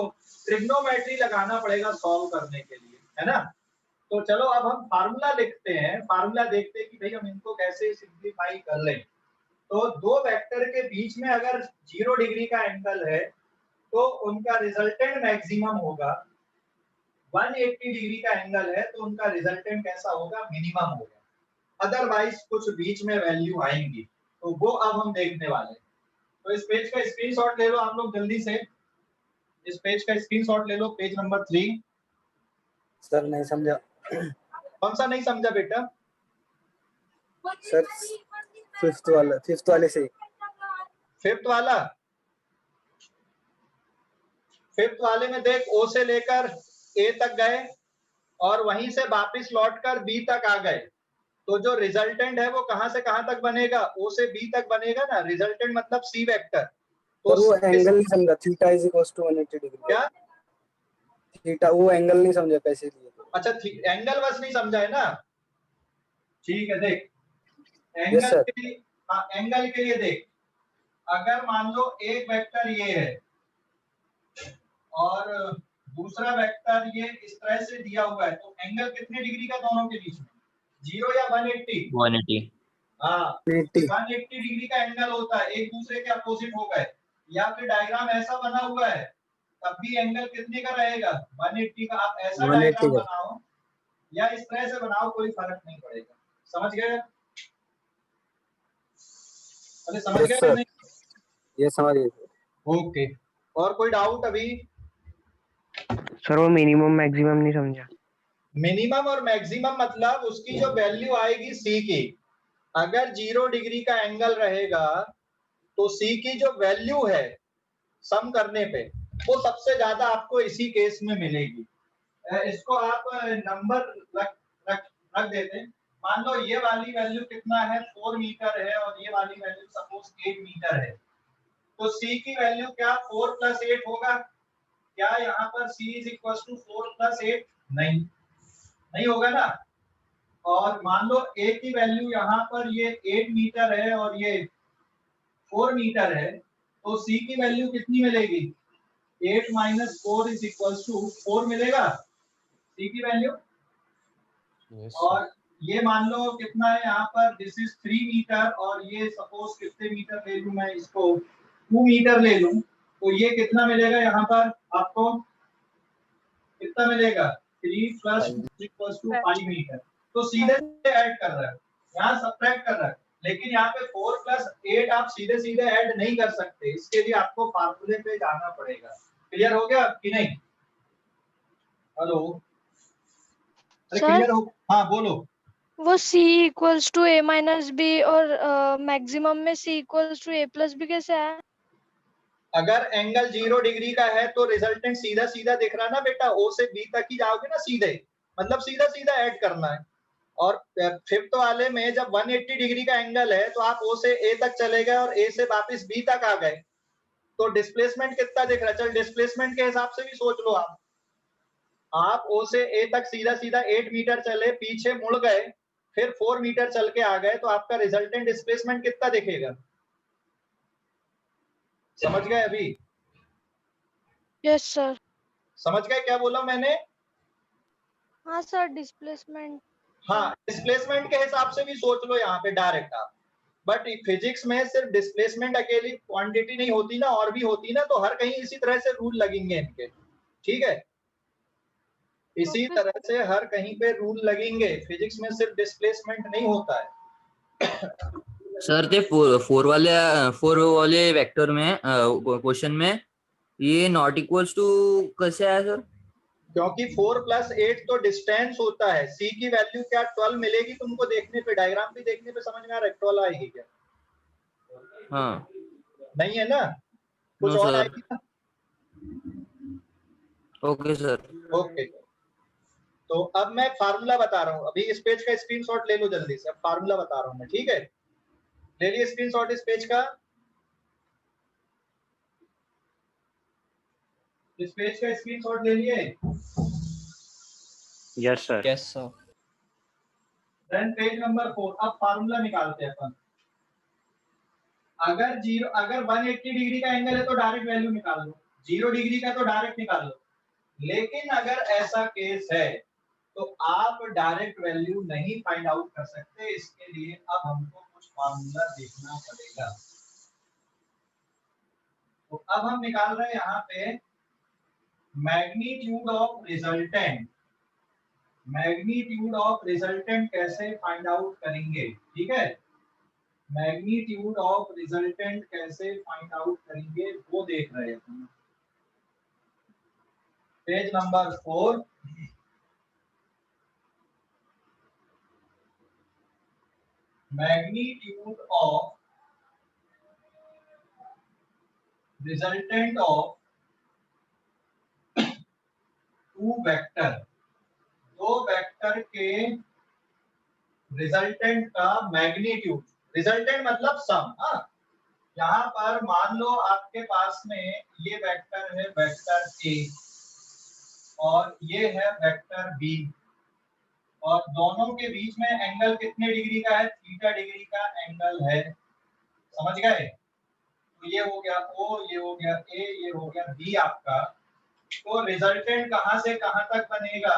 ट्रिग्नोमेट्री लगाना पड़ेगा सॉल्व करने के लिए, है ना। तो चलो अब हम फार्मूला लिखते हैं, फार्मूला देखते हैं कि भाई हम इनको कैसे सिंप्लीफाई कर लें। तो दो वेक्टर के बीच में अगर 0 डिग्री का एंगल है तो उनका रिजल्टेंट मैक्सिमम होगा, 180 डिग्री का एंगल है तो उनका रिजल्टेंट कैसा होगा? मिनिमम होगा। अदरवाइज कुछ बीच में वैल्यू आएंगी, तो वो अब हम देखने वाले हैं। तो इस पेज का स्क्रीनशॉट ले लो आप लोग जल्दी से, इस पेज का स्क्रीनशॉट ले लो, पेज नंबर 3। सर नहीं समझा। कौन सा नहीं समझा बेटा? सर फिफ्थ वाले से। फिफ्थ वाला, फिफ्थ वाले में देख O से लेकर A तक गए और वहीं से वापस लौटकर B तक आ गए, तो जो रिजल्टेंट है वो कहां से कहां तक बनेगा? O से B तक बनेगा ना, रिजल्टेंट मतलब C वेक्टर। तो वो एंगल नहीं समझा, theta is equal to 180 degree. क्या थीटा? वो एंगल नहीं समझा कैसे लिए। अच्छा एंगल बस नहीं समझा है ना, ठीक है। देख एंगल के लिए, हाँ एंगल के लिए देख, अगर मान लो एक वेक्टर ये है और दूसरा वेक्टर ये इस तरह से दिया हुआ है, तो एंगल कितने डिग्री का दोनों के बीच में? 0 या 180? 180। हाँ 180 डिग्री का एंगल होता है, एक दूसरे के अपोजिट हो गए। या फिर डायग्राम ऐसा बना हुआ है तब भी एंगल कितने का रहेगा? 180 का। आप ऐसा डायग्राम बनाओ या इस तरह से बनाओ, कोई फर्क नहीं पड़ेगा। समझ गए? अरे समझ गए नहीं? ये समझ गए। ओके, और कोई डाउट अभी? सर वो मिनिमम मैक्सिमम नहीं समझा। मिनिमम और मैक्सिमम मतलब उसकी जो वैल्यू आएगी C की, अगर 0 डिग्री का एंगल रहेगा तो C की जो वैल्यू है सम करने पे वो सबसे ज्यादा आपको इसी केस में मिलेगी। इसको आप नंबर रख देते हैं। मान लो ये वाली वैल्यू कितना है? 4 मीटर है और ये वाली वैल्यू सपोज 8 मीटर है, तो C की वैल्यू क्या 4 प्लस 8 होगा? क्या यहाँ पर C is equal to 4 plus 8? नहीं होगा ना। और मान लो A की वैल्यू यहाँ पर ये 8 मीटर है और ये 4 मीटर है, तो C की वैल्यू कितनी मिलेगी? 8 माइनस 4 इज इक्वल टू 4 मिलेगा C की वैल्यू। और ये मान लो कितना है यहाँ पर? दिस इज 3 मीटर और ये सपोज कितने मीटर ले लूं मैं इसको? 2 मीटर ले लूं, तो ये कितना मिलेगा यहाँ पर आपको? कितना मिलेगा? 3 प्लस 2 इक्वल टू 5 मीटर। तो सीधे ऐड कर रहा है, यहाँ सब्ट्रैक्ट कर रहा है, लेकिन यहाँ पे 4 + 8 आप सीधे सीधे ऐड नहीं कर सकते, इसके लिए आपको फार्मूले पे जाना पड़ेगा। क्लियर हो गया कि नहीं? हेलो, अरे सर क्लियर हो? हाँ बोलो। वो c equals to a minus B और मैक्सिमम में c equals to a plus B कैसे आया? अगर एंगल 0 डिग्री का है तो रिजल्टेंट सीधा सीधा दिख रहा है ना बेटा, O से B तक ही जाओगे ना सीधे, मतलब सीधा सीधा ऐड करना है। और फिफ्थ वाले में जब 180 डिग्री का एंगल है तो आप O से A तक चले गए और A से वापस B तक आ गए, तो डिस्प्लेसमेंट कितना दिख रहा है? चल डिस्प्लेसमेंट के हिसाब से भी सोच लो आप O से A तक सीधा सीधा 8 मीटर चले, पीछे मुड़ गए, फिर 4 मीटर चल के आ गए, तो आपका रिजल्टेंट डिस्प्लेसमेंट कितना दिखेगा? समझ गए अभी? Yes sir. समझ गए क्या बोला मैंने? हाँ सर, डिस्प्लेसमेंट। हाँ, डिस्प्लेसमेंट के हिसाब से भी सोच लो यहाँ पे डायरेक्ट आप। बट फिजिक्स में सिर्फ डिस्प्लेसमेंट अकेली क्वांटिटी नहीं होती ना, और भी होती ना, तो हर कहीं इसी तरह से रूल लगेंगे इनके, ठीक है? इसी तरह से हर कहीं पे रूल लगेंगे, फिजिक्स में सिर्फ डिस्प्लेसमेंट नहीं होता है। सर ते फोर वाले वेक्टर में क्वेश्चन में ये नॉट इक्वल्स टू कैसे आया सर? क्योंकि 4 + 8 तो डिस्टेंस होता है, c की वैल्यू क्या 12 मिलेगी तुमको, देखने पे डायग्राम भी देखने पे समझ में आ रहा है 12 आएगी क्या? हाँ नहीं है ना? कुछ और आएगी ना? Okay sir. ओके, तो अब मैं फार्मूला बता रहा हूँ, अभी इस पेज का स्क्रीनशॉट ले लो जल्दी से, अब फार्मूला बता रहा हूँ मैं, ठीक है? ले लिए स्क्रीनशॉट इस पेज का? इस पेज का स्क्रीनशॉट ले लिए? Yes sir. Yes sir. Then page number 4, अब फार्मूला निकालते हैं अपन। अगर 180 डिग्री का एंगल है तो डायरेक्ट वैल्यू निकाल लो, 0 डिग्री का तो डायरेक्ट निकाल लो। लेकिन अगर ऐसा केस है तो आप डायरेक्ट वैल्यू नहीं फाइंड आउट कर सकते, इसके लिए अब हमको कुछ फार्मूला देखना पड़ेगा। तो अब हम निकाल रहे हैं यहाँ पे magnitude of resultant. Magnitude of resultant कैसे फाइंड आउट करेंगे, ठीक है? मैग्नीट्यूड ऑफ रिजल्टेंट कैसे फाइंड आउट करेंगे वो देख रहे हैं। Page number 4, magnitude of resultant of two vector, दो वेक्टर के रिजल्टेंट का मैग्नीट्यूड, रिजल्टेंट मतलब सम। हाँ, यहाँ पर मान लो आपके पास में ये वेक्टर है वेक्टर ए और ये है वेक्टर बी, और दोनों के बीच में एंगल कितने डिग्री का है? थीटा डिग्री का एंगल है। समझ गए? तो ये हो गया O, ये हो गया A, ये हो गया B आपका। तो रिजल्टेंट कहां से कहां तक बनेगा?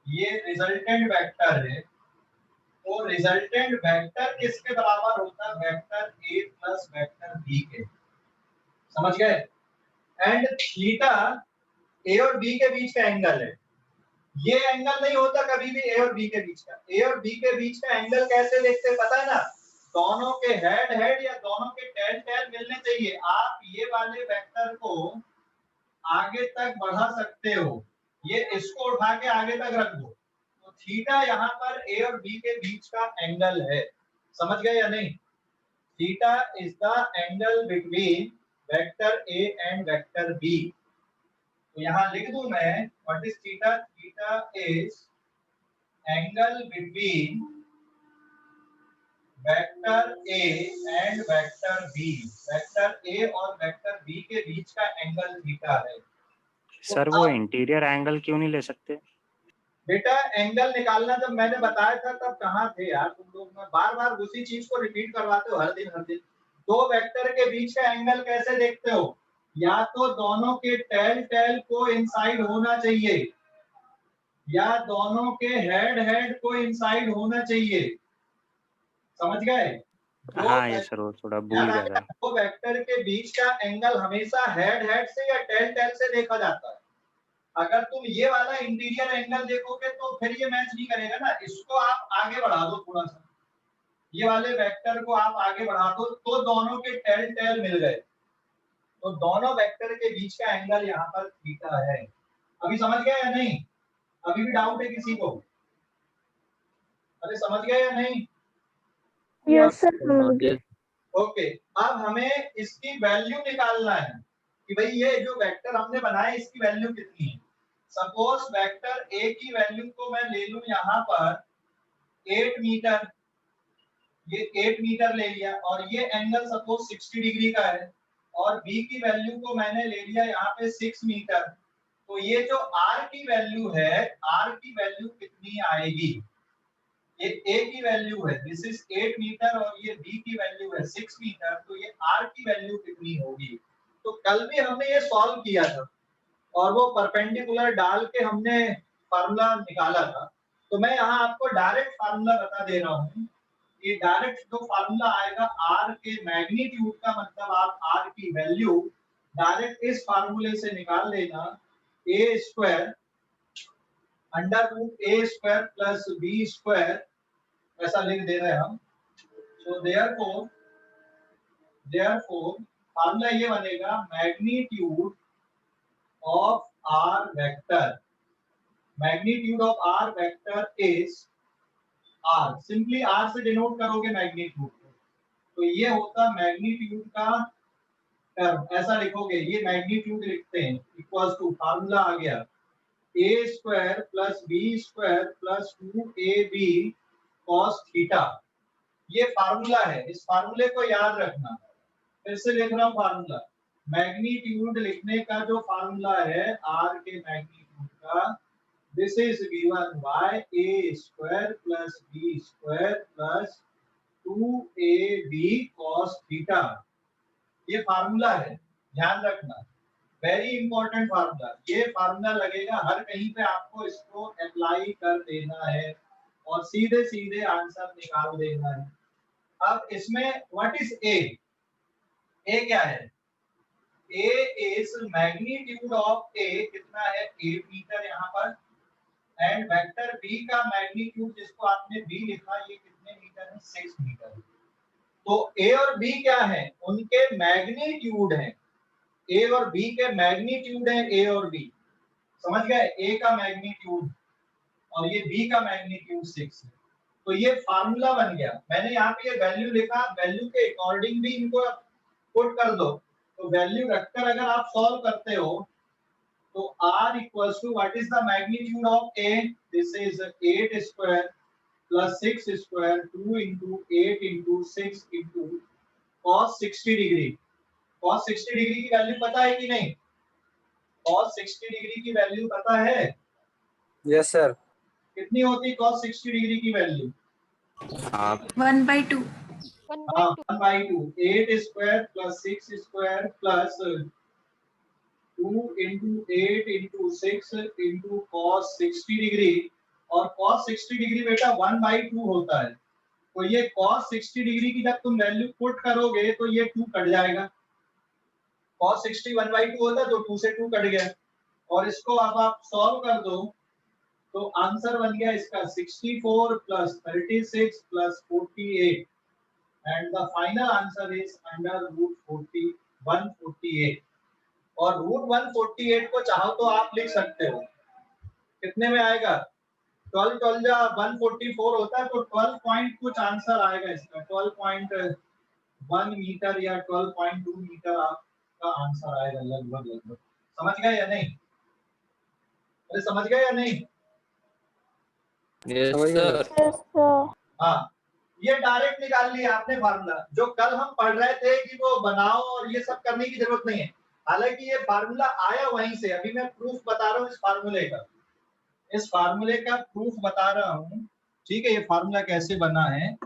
ये रिजल्टेंट वेक्टर है, तो रिजल्टेंट वेक्टर किसके बराबर होता है? Vector A plus vector B के। समझ गए? एंड थीटा A और B के बीच का एंगल है, ये एंगल नहीं होता कभी भी A और B के बीच का। A और B के बीच का एंगल कैसे देखते हैं पता है ना? दोनों के हेड हेड या दोनों के टेल टेल मिलने चाहिए। आप ये वाले वेक्टर को आगे तक बढ़ा सकते हो, ये इसको उठा के आगे तक रख दो, तो थीटा यहाँ पर A और B के बीच का एंगल है। समझ गए या नहीं? Theta is the angle between vector A and vector B। तो यहाँ लिख दूं मैं, what is theta? Theta is angle between vector A and vector B। Vector A और वेक्टर B के बीच का एंगल थीटा है। सर वो इंटीरियर एंगल क्यों नहीं ले सकते? बेटा एंगल निकालना जब मैंने बताया था तब कहाँ थे यार तुम लोग? मैं बार बार उसी चीज को रिपीट करवाते हो हर दिन। दो वेक्टर के बीच का एंगल कैसे देखते हो? या तो दोनों के टेल टेल को इनसाइड होना चाहिए, या दोनों के हेड हेड को इनसाइड होना चाहिए। समझ गए? हाँ ये सर वो थोड़ा भूल गया था। दो वेक्टर के बीच का एंगल हमेशा हेड हेड से या टेल टेल से देखा जाता है। अगर तुम ये वाला इंटीरियर एंगल देखोगे तो फिर ये मैच नहीं करेगा ना, इसको आप आगे बढ़ा दो थोड़ा सा, ये वाले वेक्टर को आप आगे बढ़ा दो तो दोनों के टेल टेल मिल गए, तो दोनों वेक्टर के बीच का एंगल यहाँ पर थीटा है। अभी समझ गया या नहीं? अभी भी डाउट है किसी को? अरे समझ गया या नहीं? यस सर समझ गए। ओके, अब हमें इसकी वैल्यू निकालना है कि भाई ये जो वेक्टर हमने बनाए इसकी वैल्यू कितनी है। सपोज वेक्टर ए की वैल्यू को मैं ले लूं यहाँ पर 8 मीटर, ये 8 मीटर ले लिया और ये एंगल सपोज 60 डिग्री का है, और बी की वैल्यू को मैंने ले लिया यहाँ पे 6 मीटर। तो ये जो आर की वैल्यू है, आर की वैल्यू कितनी आएगी? ये ए की वैल्यू है, दिस इज 8 मीटर, और ये बी की वैल्यू है 6 मीटर, तो ये आर की वैल्यू कितनी होगी? तो कल भी हमने ये सॉल्व किया था और वो परपेंडिकुलर डाल के हमने फार्मूला निकाला था। तो मैं यहाँ आपको डायरेक्ट फार्मूला बता दे रहा हूँ। ये डायरेक्ट जो फार्मूला आएगा आर के मैग्नीट्यूड का, मतलब आप आर की वैल्यू डायरेक्ट इस फार्मूले से निकाल लेना, ए square under root A square plus B square, ऐसा लिख दे रहे हैं हम। सो देयरफॉर फार्मूला ये बनेगा magnitude of R vector, magnitude of R vector is R, simply R से डिनोट करोगे मैग्नीट्यूड को, तो ये होता मैग्नीट्यूड का टर्म, ऐसा लिखोगे, ये मैग्नीट्यूड लिखते हैं, इक्वल्स टू फार्मूला आ गया A square plus B square plus 2ab cos theta. ये फार्मूला है, इस फार्मूले को याद रखना। फिर से लिख रहा हूँ फार्मूला, मैग्नीट्यूड लिखने का जो फार्मूला है आर के मैग्नीट्यूड का, this is given by A square plus B square plus 2ab cos theta. ये फार्मूला है, ध्यान रखना, वेरी इंपॉर्टेंट फार्मूला। ये फार्मूला लगेगा हर कहीं पे, आपको इसको अप्लाई कर देना है और सीधे सीधे आंसर निकाल देना है। अब इसमें व्हाट इज ए? ए क्या है? ए इज मैग्नीट्यूड ऑफ ए, कितना है 8 मीटर यहाँ पर, एंड वेक्टर बी का मैग्नीट्यूड जिसको आपने बी लिखा, ये कितने मीटर है? 6 मीटर। तो ए और बी क्या है? उनके मैग्नीट्यूड है, ए और बी के मैग्नीट्यूड है, ए और बी, समझ गए? ए का मैग्नीट्यूड और ये बी का मैग्नीट्यूड 6 है। तो ये फार्मूला बन गया। मैंने यहाँ पे ये वैल्यू लिखा, वैल्यू के अकॉर्डिंग भी इनको पुट कर दो। तो वैल्यू रखकर अगर आप सॉल्व करते हो तो r equals to what is the magnitude of a? This is 8 square plus 6 square 2 into 8 into 6 into cos 60 degree. cos 60 degree की वैल्यू पता है कि नहीं? cos 60 डिग्री की वैल्यू पता है? Yes sir. कितनी होती cos 60 डिग्री की value? 1/2। 1/2। 8 square plus 6 square plus 2 into 8 into 6 into cos 60 degree, और cos 60 डिग्री बेटा 1/2 होता है। तो ये cos 60 डिग्री की जब तुम वैल्यू पुट करोगे तो ये 2 कट जाएगा। cos 60 1/2 होता है तो 2 से 2 कट गया, और इसको अब आप सॉल्व कर दो तो आंसर बन गया इसका 64 plus 36 plus 48, and the final answer is under root 148। और रूट 148 को चाहो तो आप लिख सकते हो, कितने में आएगा? 12 12 जा 144 होता है, तो 12 पॉइंट कुछ आंसर आएगा इसका, 12.1 मीटर या 12.2 मीटर आपका आंसर आएगा लगभग। समझ गए या नहीं? अरे समझ गए या नहीं? Yes sir. हाँ, ये डायरेक्ट निकाल लिया आपने फार्मूला। जो कल हम पढ़ रहे थे कि वो बनाओ और ये सब करने की जरूरत नहीं है, हालांकि ये फार्मूला आया वहीं से। अभी मैं प्रूफ बता रहा हूँ इस फार्मूले का, इस फार्मूले का प्रूफ बता रहा हूँ, ठीक है? ये फार्मूला कैसे बना है,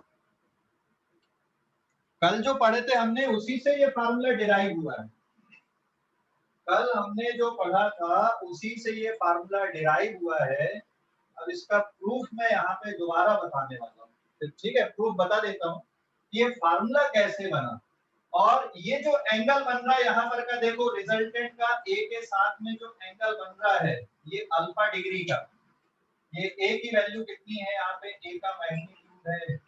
कल जो पढ़े थे हमने उसी से ये फार्मूला डिराइव हुआ है। कल हमने जो पढ़ा था उसी से ये फार्मूला डिराइव हुआ है। अब इसका प्रूफ मैं यहाँ पे दोबारा बताने वाला हूँ, ठीक है? प्रूफ बता देता हूँ ये फार्मूला कैसे बना। और ये जो एंगल बन रहा है यहाँ पर का, देखो रिजल्टेंट का ए के साथ में जो एंगल बन रहा है ये अल्फा डिग्री का। ये ए की वैल्यू कितनी है यहाँ पे? ए का मैग्नीट्यूड है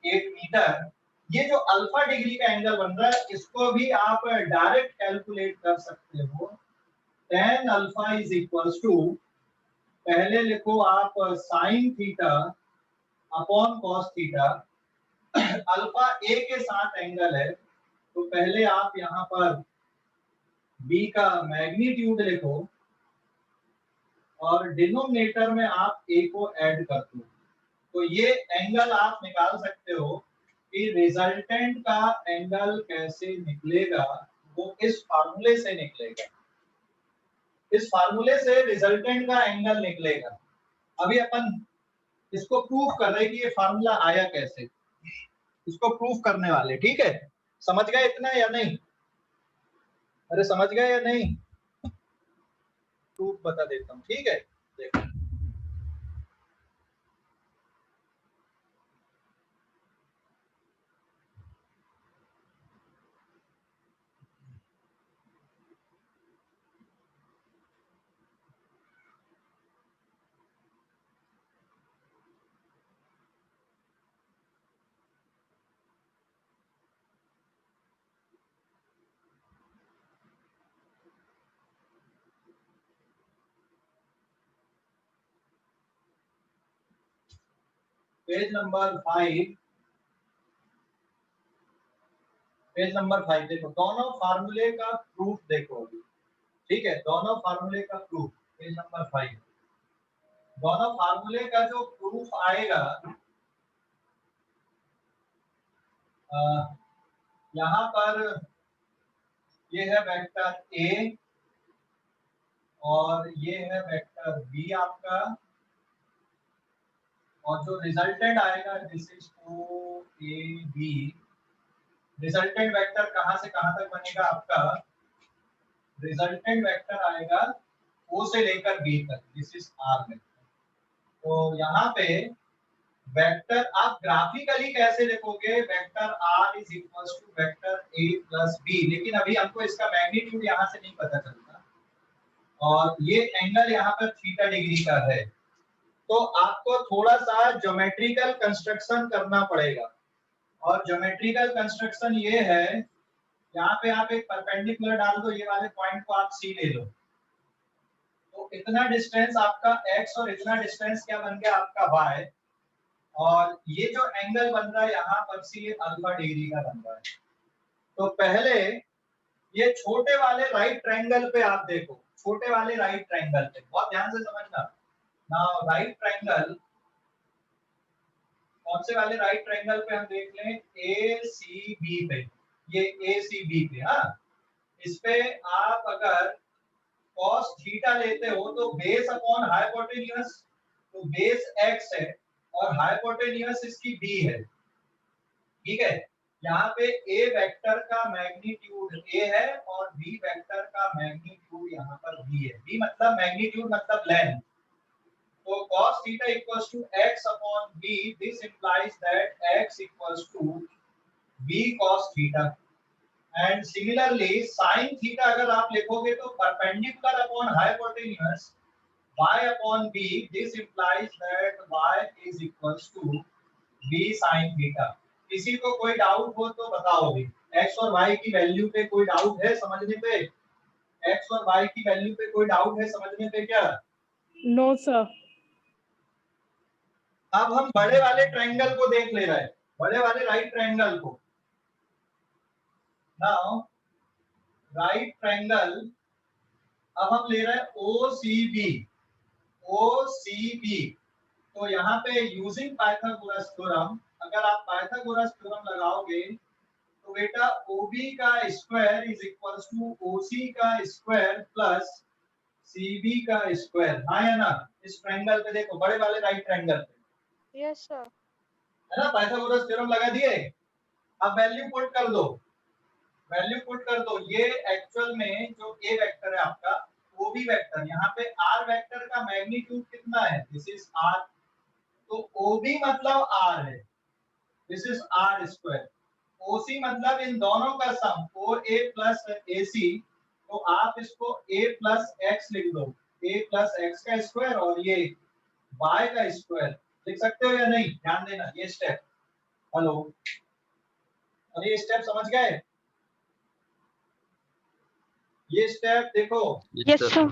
8 मीटर। ये जो अल्फा डिग्री का एंगल बन रहा है इसको भी आप डायरेक्ट कैलकुलेट कर सकते हो। tan alpha is equals to, पहले लिखो आप sine theta upon cos theta. Alpha A के साथ एंगल है तो पहले आप यहाँ पर b का मैग्नीट्यूड लिखो और डिनोमिनेटर में आप a को ऐड कर दो, तो ये एंगल आप निकाल सकते हो कि रिजल्टेंट का एंगल कैसे निकलेगा, वो इस फार्मूले से निकलेगा। इस फार्मूले से रिजल्टेंट का एंगल निकलेगा। अभी अपन इसको प्रूफ कर रहे हैं कि ये फार्मूला आया कैसे, इसको प्रूफ करने वाले। ठीक है, समझ गए इतना या नहीं? अरे समझ गए या नहीं? प्रूफ बता देता हूँ। ठीक है, देखो पेज नंबर 5, पेज नंबर 5 देखो, दोनों फार्मूले का प्रूफ देखो अभी। ठीक है, दोनों फार्मूले का प्रूफ, पेज नंबर 5। दोनों फार्मूले का जो प्रूफ आएगा, यहाँ पर ये है वेक्टर ए और ये है वेक्टर बी आपका, और जो रिजल्टेंट आएगा this is O A B. Resultant vector कहां से कहां तक बनेगा आपका? रिजल्टेंट वेक्टर आएगा ओ से लेकर बी तक, दिस इज आर वेक्टर। तो यहाँ पे वेक्टर आप ग्राफिकली कैसे लिखोगे? Vector R is equals to vector A plus B, लेकिन अभी हमको इसका मैग्नीट्यूड यहाँ से नहीं पता चलता, और ये एंगल यहाँ पर थीटा डिग्री का है। तो आपको थोड़ा सा ज्योमेट्रिकल कंस्ट्रक्शन करना पड़ेगा, और ज्योमेट्रिकल कंस्ट्रक्शन ये है, यहाँ पे आप एक परपेंडिकुलर डाल दो, ये वाले पॉइंट को आप सी ले लो, तो इतना डिस्टेंस आपका x और इतना डिस्टेंस क्या बन गया आपका y, और ये जो एंगल बन रहा है यहाँ पर सी, ये अल्फा डिग्री का बन रहा है। तो पहले ये छोटे वाले राइट ट्रायंगल पे आप देखो, छोटे वाले राइट ट्रायंगल पे बहुत ध्यान से समझना। नाउ राइट ट्रायंगल, कौन से वाले राइट ट्रायंगल पे हम देख लें? ACB पे, ये ACB पे। हाँ, इस पे आप अगर cos थीटा लेते हो तो बेस अपॉन हाइपोटेन्यूज, तो बेस x है और हाइपोटेन्यूज इसकी b है। ठीक है, यहाँ पे a वेक्टर का मैग्नीट्यूड a है और b वेक्टर का मैग्नीट्यूड यहाँ पर b है। b मतलब मैग्नीट्यूड मतलब लेंथ। तो cos theta equals to x upon b, this implies that x equals to b cos theta, and similarly sin theta अगर आप लिखोगे तो perpendicular upon hypotenuse y upon b, this implies that y is equals to b sin theta। किसी को कोई doubt हो तो बताओ भी, x और y की वैल्यू पे कोई डाउट है समझने पे? x और y की वैल्यू पे कोई डाउट है समझने पे क्या? No sir. अब हम बड़े वाले ट्रायंगल को देख ले रहे हैं, बड़े वाले राइट ट्रायंगल को। नाउ राइट ट्रायंगल अब हम ले रहे हैं OCB। OCB, तो यहाँ पे यूजिंग पाइथागोरस थ्योरम, अगर आप पाइथागोरस थ्योरम लगाओगे तो बेटा OB का square is equals to OC का स्क्वायर प्लस CB का स्क्वायर। हाँ या ना? इस ट्रायंगल पे देखो, बड़े वाले राइट ट्रायंगल पे। Yes sir. है ना? पाइथागोरस थ्योरम लगा दिए। अब वैल्यू पुट कर दो, वैल्यू पुट कर दो। ये एक्चुअल में जो a वेक्टर है आपका, वो भी वेक्टर, यहाँ पे r वेक्टर का मैग्नीट्यूड कितना है? This is r। तो OB मतलब r है, this is r square. OC मतलब इन दोनों का सम, OA प्लस AC, तो आप इसको a प्लस x लिख दो, a प्लस x का स्क्वायर और ये y का स्क्वायर। लिख सकते हो या नहीं? ध्यान देना ये स्टेप। हेलो, अरे ये स्टेप समझ गए? ये स्टेप देखो, यस सर।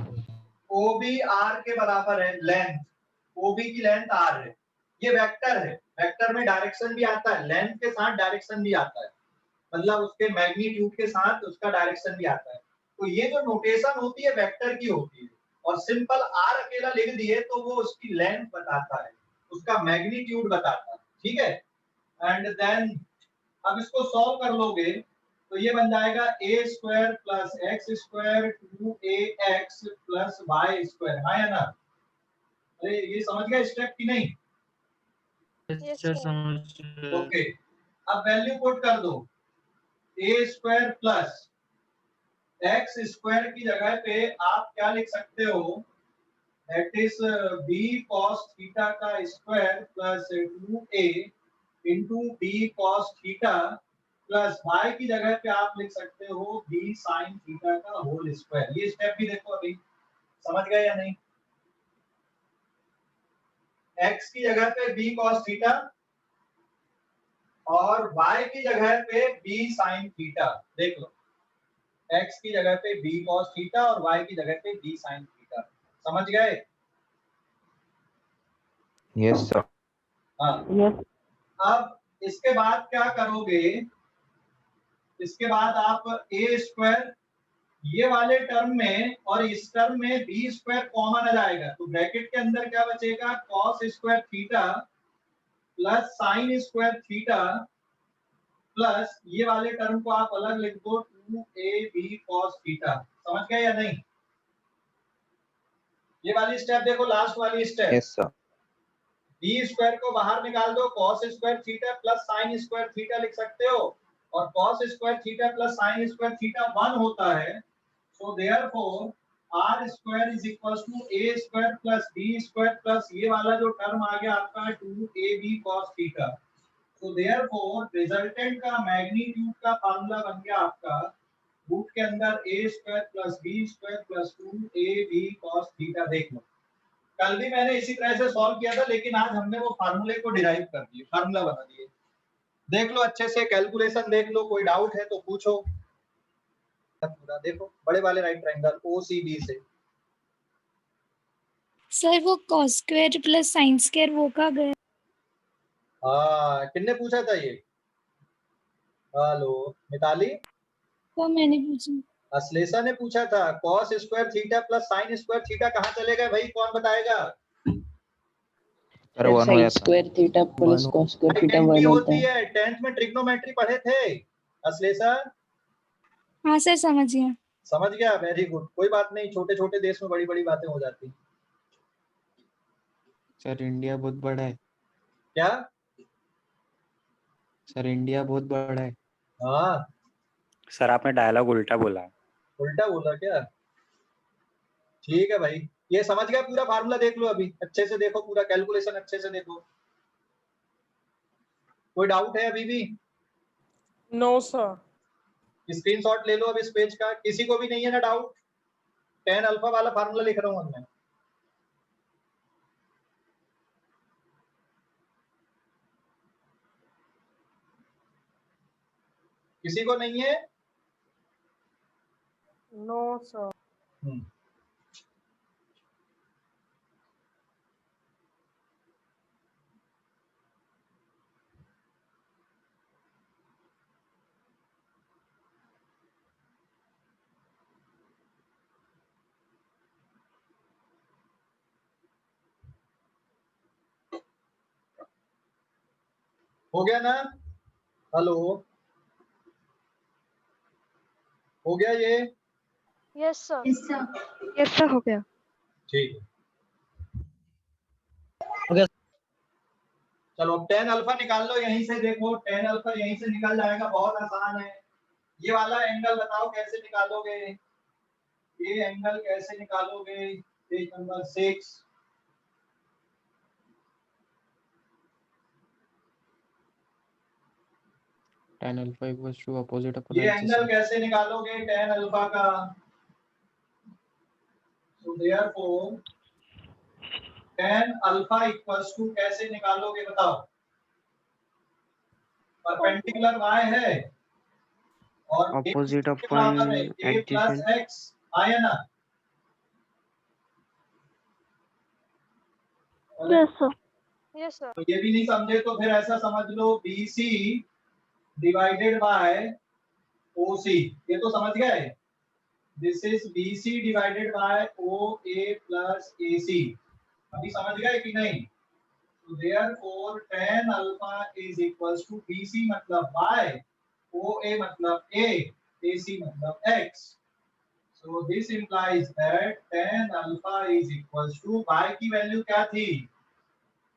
OB R के बराबर है, लेंथ OB की लेंथ R है, ये वेक्टर है, वेक्टर में डायरेक्शन भी आता है, लेंथ के साथ डायरेक्शन भी आता है, मतलब उसके मैग्नीट्यूड के साथ उसका डायरेक्शन भी आता है। तो ये जो नोटेशन होती है वेक्टर की होती है, और सिंपल R अकेला लिख दिए तो वो उसकी लेंथ बताता है, उसका मैग्नीट्यूड बताता है, ठीक है। एंड देन अब इसको सॉल्व कर लोगे तो ये बन जाएगा a square plus X square 2ax plus Y square, हाँ या ना? अरे ये समझ गए स्टेप की नहीं? Yes sir sir. समझ ओके, अब वैल्यू पुट कर दो, a square plus X square की जगह पे आप क्या लिख सकते हो, that is b cos theta का square plus 2a into b cos theta plus y की जगह पे आप लिख सकते हो b sin थीटा का होल स्क्वायर। ये स्टेप भी देखो अभी, समझ गए या नहीं? x की जगह पे b cos थीटा और y की जगह पे b sin थीटा, देख लो x की जगह पे b cos थीटा और y की जगह पे b sin थीटा, समझ गए? Yes, sir. हाँ, यस अब इसके बाद क्या करोगे, इसके बाद आप a स्क्वायर ये वाले टर्म में और इस टर्म में b स्क्वायर कॉमन आ जाएगा, तो ब्रैकेट के अंदर क्या बचेगा, cos square theta plus sin square theta plus ये वाले टर्म को आप अलग लिख दो 2ab cos थीटा, समझ गए या नहीं? ये वाली स्टेप देखो, लास्ट वाली step, Yes, sir. b square को बाहर निकाल दो, cos square theta plus sin square theta लिख सकते हो, और cos square theta plus sin square theta 1 होता है, so therefore r square is equals to a square plus b square plus ये वाला जो टर्म आ गया आपका 2ab cos theta, so therefore resultant का मैग्नीट्यूड का फार्मूला बन गया आपका रूट के अंदर a square plus b square plus 2ab cos theta. देख लो, कल भी मैंने इसी तरह से सॉल्व किया था, लेकिन आज हमने वो फार्मूले को डिराइव कर दिए, फार्मूला बना दिए। देख लो अच्छे से, कैलकुलेशन देख लो, कोई डाउट है तो पूछो। पूरा देखो, बड़े वाले राइट ट्रायंगल OCB से। सर वो cos square plus sin square वो का गया? हाँ, किसने पूछा था ये? हेलो मिताली, वो मैंने पूछा। अश्लेषा ने पूछा था, cos square theta plus sin square theta कहाँ चले गए भाई, कौन बताएगा? Sir, 1 हो sin जाता square theta plus cos square theta 1 होता होती है। है, 10th में ट्रिग्नोमेट्री पढ़े थे अश्लेषा? हाँ सर समझ गया। समझ गया, वेरी गुड, कोई बात नहीं, छोटे छोटे देश में बड़ी बड़ी बातें हो जाती। सर इंडिया बहुत बड़ा है। क्या? सर इंडिया बहुत बड़ा है। हाँ, सर आपने डायलॉग उल्टा बोला। उल्टा बोला क्या? ठीक है भाई, ये समझ गया, पूरा फार्मूला देख लो अभी अच्छे से, देखो पूरा कैलकुलेशन अच्छे से देखो। कोई डाउट है अभी भी? No sir. स्क्रीनशॉट ले लो अब इस पेज का, किसी को भी नहीं है ना डाउट? tan अल्फा वाला फार्मूला लिख रहा हूँ मैं। किसी को नहीं है? No sir. हो गया ना? हेलो, हो गया ये? Yes sir. यस सर हो गया। ठीक है, चलो अब tan अल्फा निकाल लो, यहीं से देखो tan अल्फा यहीं से निकल जाएगा, बहुत आसान है। ये वाला एंगल बताओ कैसे निकालोगे, ये एंगल कैसे निकालोगे, page number 6। tan alpha equals to opposite upon ये एंगल कैसे निकालोगे tan अल्फा का? So therefore tan alpha equals to कैसे निकालोगे बताओ? परपेंडिकुलर y है और Opposite of के बराबर है one a plus adjacent. x आया ना। यस सर। यस सर। तो ये भी नहीं समझे तो फिर ऐसा समझ लो BC डिवाइडेड बाय OC, ये तो समझ गए। This is BC divided by OA plus AC। अभी समझ गए कि नहीं? तो therefore tan alpha is equals to BC मतलब y, OA मतलब A, AC मतलब x। So this implies that tan alpha is equals to y की वैल्यू क्या थी?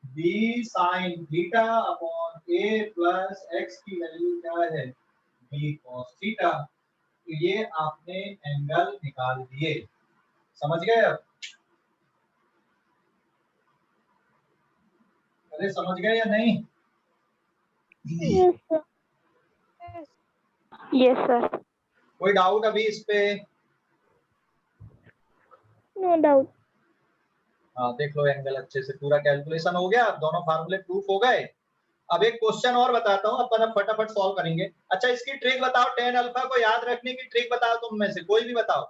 B sin theta upon A plus x की वैल्यू क्या है? B cos theta। तो ये आपने एंगल निकाल दिए, समझ गए अब? अरे समझ गए या नहीं? Yes sir. Yes sir. कोई डाउट अभी इस पे? No doubt. हाँ देख लो एंगल अच्छे से, पूरा कैलकुलेशन हो गया, दोनों फार्मूले प्रूफ हो गए। अब एक क्वेश्चन और बताता हूँ, अपन अब फटाफट सॉल्व करेंगे। अच्छा इसकी ट्रिक बताओ, tan अल्फा को याद रखने की ट्रिक बताओ, तुम में से कोई भी बताओ।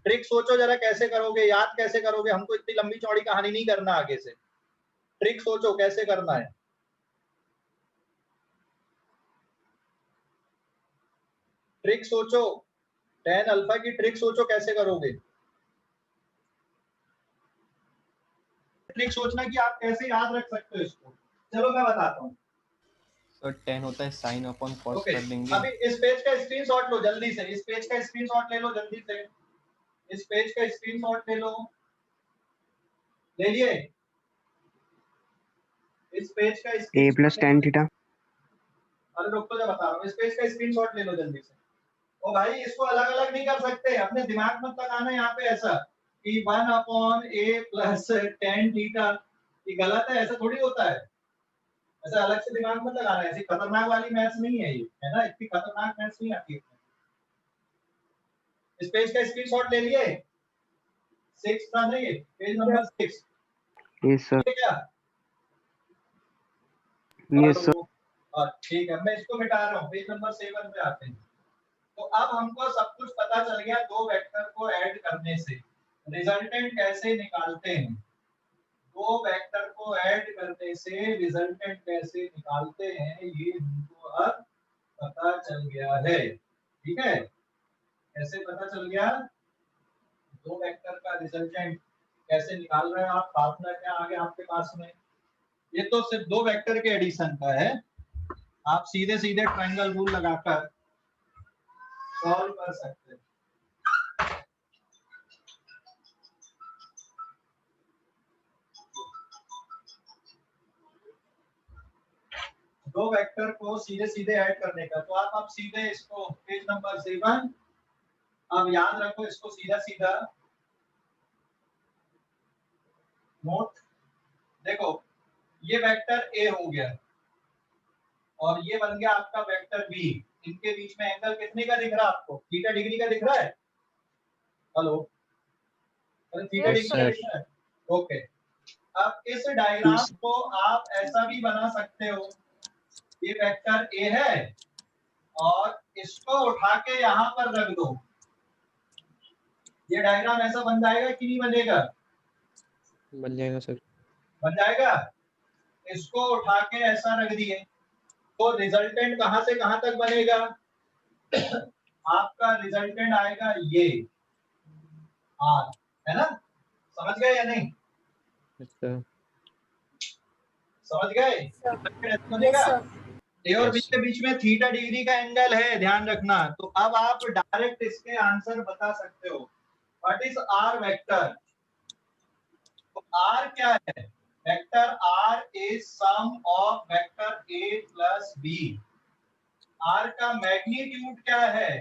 ट्रिक सोचो जरा, कैसे करोगे, याद कैसे करोगे? हमको इतनी लंबी चौड़ी कहानी नहीं करना आगे से, ट्रिक सोचो कैसे करना है। ट्रिक सोचो, tan अल्फा की ट्रिक सोचो कैसे करोगे। ट्रिक सोचना कि आप कैसे याद रख सकते हो इसको। चलो मैं बताता हूँ। तो 10 होता है साइन अपॉन कॉस ओके, कर देंगे। अभी इस पेज का स्क्रीनशॉट लो जल्दी से, इस पेज का स्क्रीनशॉट ले लो जल्दी से, इस पेज का स्क्रीनशॉट ले लो। ले लिए? इस पेज का A plus tan theta. अरे रुक तो जा बता रहा हूँ, इस पेज का स्क्रीनशॉट ले लो जल्दी से। ओ भाई इसको अलग अलग नहीं कर सकते, अपने दिमाग मत लगाना यहाँ पे ऐसा कि 1 upon a plus tan theta, ये गलत है, ऐसा थोड़ी होता है। ऐसा अलग से दिमाग मत लगाना, ऐसी खतरनाक वाली मैथ्स नहीं है ये, है ना? इतनी खतरनाक मैथ्स नहीं आती है। इस पेज का स्क्रीनशॉट ले लिए? 6 था ना ये, पेज नंबर 6। Yes sir. क्या? Yes sir. ठीक है, मैं इसको मिटा रहा हूँ, पेज नंबर 7 पे आते हैं। तो अब हमको सब कुछ पता चल गया, दो वेक्टर को ऐड करने से रिजल्टेंट कैसे निकालते हैं। दो वेक्टर को ऐड करने से रिजल्टेंट कैसे निकालते हैं ये हमको अब पता चल गया है। ठीक है, कैसे पता चल गया? दो वेक्टर का रिजल्टेंट कैसे निकाल रहे हैं आप, फार्मूला क्या आ गया आपके पास में? ये तो सिर्फ दो वेक्टर के एडिशन का है, आप सीधे सीधे ट्रायंगल रूल लगाकर सॉल्व कर सकते हैं। दो वेक्टर को सीधे सीधे ऐड करने का, तो आप अब सीधे इसको पेज नंबर 7, अब याद रखो इसको सीधा सीधा नोट। देखो ये वेक्टर ए हो गया और ये बन गया आपका वेक्टर बी। इनके बीच में एंगल कितने का दिख रहा है आपको? थीटा डिग्री का दिख रहा है? हेलो, अरे थीटा डिग्री का दिख रहा है? ओके, अब इस डायग्राम को आप ऐसा भी बना सकते हो, ये वेक्टर ए है और इसको उठा के यहाँ पर रख दो, ये डायग्राम ऐसा बन जाएगा कि नहीं बनेगा? बन जाएगा सर। बन जाएगा। इसको उठा के ऐसा रख दिए तो रिजल्टेंट कहां से कहां तक बनेगा? आपका रिजल्टेंट आएगा ये आर, है ना? समझ गए या नहीं? अच्छा समझ गए? बनेगा ए और बी के बीच में थीटा डिग्री का एंगल है, ध्यान रखना। तो अब आप डायरेक्ट इसके आंसर बता सकते हो। What is R vector? तो आर क्या है? Vector R is sum of vector A plus B. R का मैग्नीट्यूड क्या है?